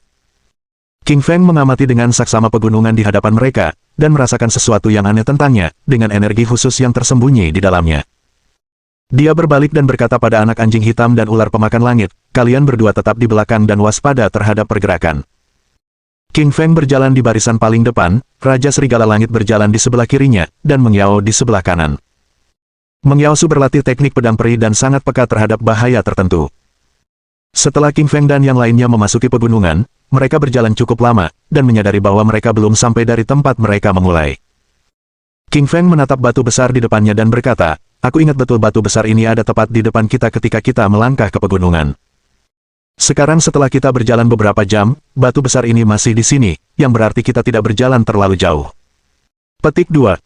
King Feng mengamati dengan saksama pegunungan di hadapan mereka, dan merasakan sesuatu yang aneh tentangnya, dengan energi khusus yang tersembunyi di dalamnya. Dia berbalik dan berkata pada anak anjing hitam dan ular pemakan langit, kalian berdua tetap di belakang dan waspada terhadap pergerakan. King Feng berjalan di barisan paling depan, Raja Serigala Langit berjalan di sebelah kirinya, dan Meng Yao di sebelah kanan. Meng Yao Su berlatih teknik pedang peri dan sangat peka terhadap bahaya tertentu. Setelah King Feng dan yang lainnya memasuki pegunungan, mereka berjalan cukup lama, dan menyadari bahwa mereka belum sampai dari tempat mereka memulai. King Feng menatap batu besar di depannya dan berkata, "Aku ingat betul batu besar ini ada tepat di depan kita ketika kita melangkah ke pegunungan. Sekarang setelah kita berjalan beberapa jam, batu besar ini masih di sini, yang berarti kita tidak berjalan terlalu jauh." Petik 2.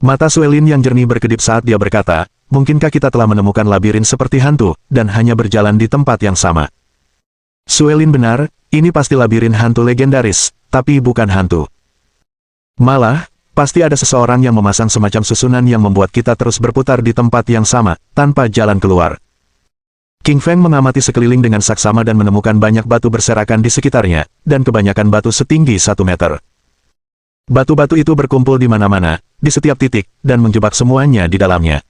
Mata Suelin yang jernih berkedip saat dia berkata, "Mungkinkah kita telah menemukan labirin seperti hantu, dan hanya berjalan di tempat yang sama?" Suelin benar, ini pasti labirin hantu legendaris, tapi bukan hantu. Malah, pasti ada seseorang yang memasang semacam susunan yang membuat kita terus berputar di tempat yang sama, tanpa jalan keluar. King Feng mengamati sekeliling dengan saksama dan menemukan banyak batu berserakan di sekitarnya, dan kebanyakan batu setinggi 1 meter. Batu-batu itu berkumpul di mana-mana, di setiap titik, dan menjebak semuanya di dalamnya.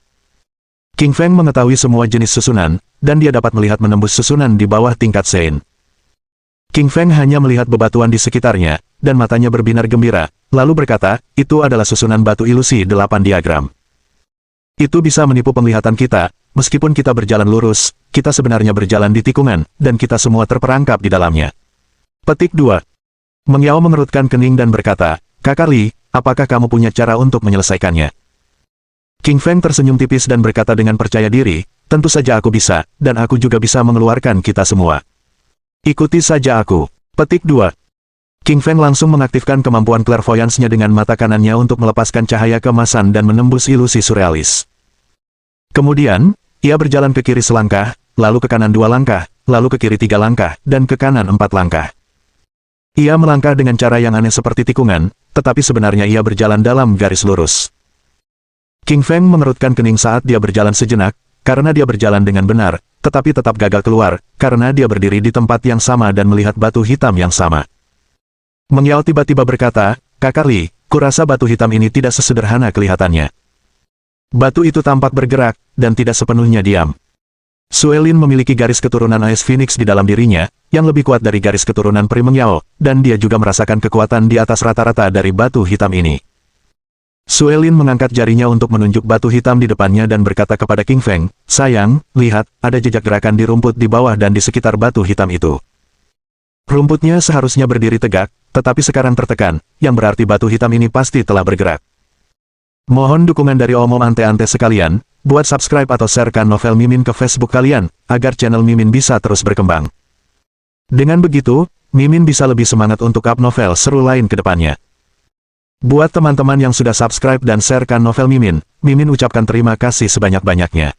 King Feng mengetahui semua jenis susunan, dan dia dapat melihat menembus susunan di bawah tingkat Sein. King Feng hanya melihat bebatuan di sekitarnya, dan matanya berbinar gembira, lalu berkata, "Itu adalah susunan batu ilusi 8 diagram. Itu bisa menipu penglihatan kita, meskipun kita berjalan lurus, kita sebenarnya berjalan di tikungan, dan kita semua terperangkap di dalamnya." Petik 2. Meng Yao mengerutkan kening dan berkata, "Kakak Li, apakah kamu punya cara untuk menyelesaikannya?" King Feng tersenyum tipis dan berkata dengan percaya diri, "Tentu saja aku bisa, dan aku juga bisa mengeluarkan kita semua. Ikuti saja aku." Petik 2. King Feng langsung mengaktifkan kemampuan clairvoyance-nya dengan mata kanannya untuk melepaskan cahaya keemasan dan menembus ilusi surrealis. Kemudian, ia berjalan ke kiri selangkah, lalu ke kanan 2 langkah, lalu ke kiri 3 langkah, dan ke kanan 4 langkah. Ia melangkah dengan cara yang aneh seperti tikungan, tetapi sebenarnya ia berjalan dalam garis lurus. King Feng mengerutkan kening saat dia berjalan sejenak, karena dia berjalan dengan benar, tetapi tetap gagal keluar, karena dia berdiri di tempat yang sama dan melihat batu hitam yang sama. Meng Yao tiba-tiba berkata, "Kakak Li, kurasa batu hitam ini tidak sesederhana kelihatannya. Batu itu tampak bergerak, dan tidak sepenuhnya diam." Suelin memiliki garis keturunan Ice Phoenix di dalam dirinya, yang lebih kuat dari garis keturunan Peri Meng Yao, dan dia juga merasakan kekuatan di atas rata-rata dari batu hitam ini. Suelin mengangkat jarinya untuk menunjuk batu hitam di depannya dan berkata kepada King Feng, "Sayang, lihat, ada jejak gerakan di rumput di bawah dan di sekitar batu hitam itu. Rumputnya seharusnya berdiri tegak, tetapi sekarang tertekan, yang berarti batu hitam ini pasti telah bergerak." Mohon dukungan dari omom ante-ante sekalian, buat subscribe atau sharekan novel Mimin ke Facebook kalian, agar channel Mimin bisa terus berkembang. Dengan begitu, Mimin bisa lebih semangat untuk up novel seru lain ke depannya. Buat teman-teman yang sudah subscribe dan sharekan novel Mimin, Mimin ucapkan terima kasih sebanyak-banyaknya.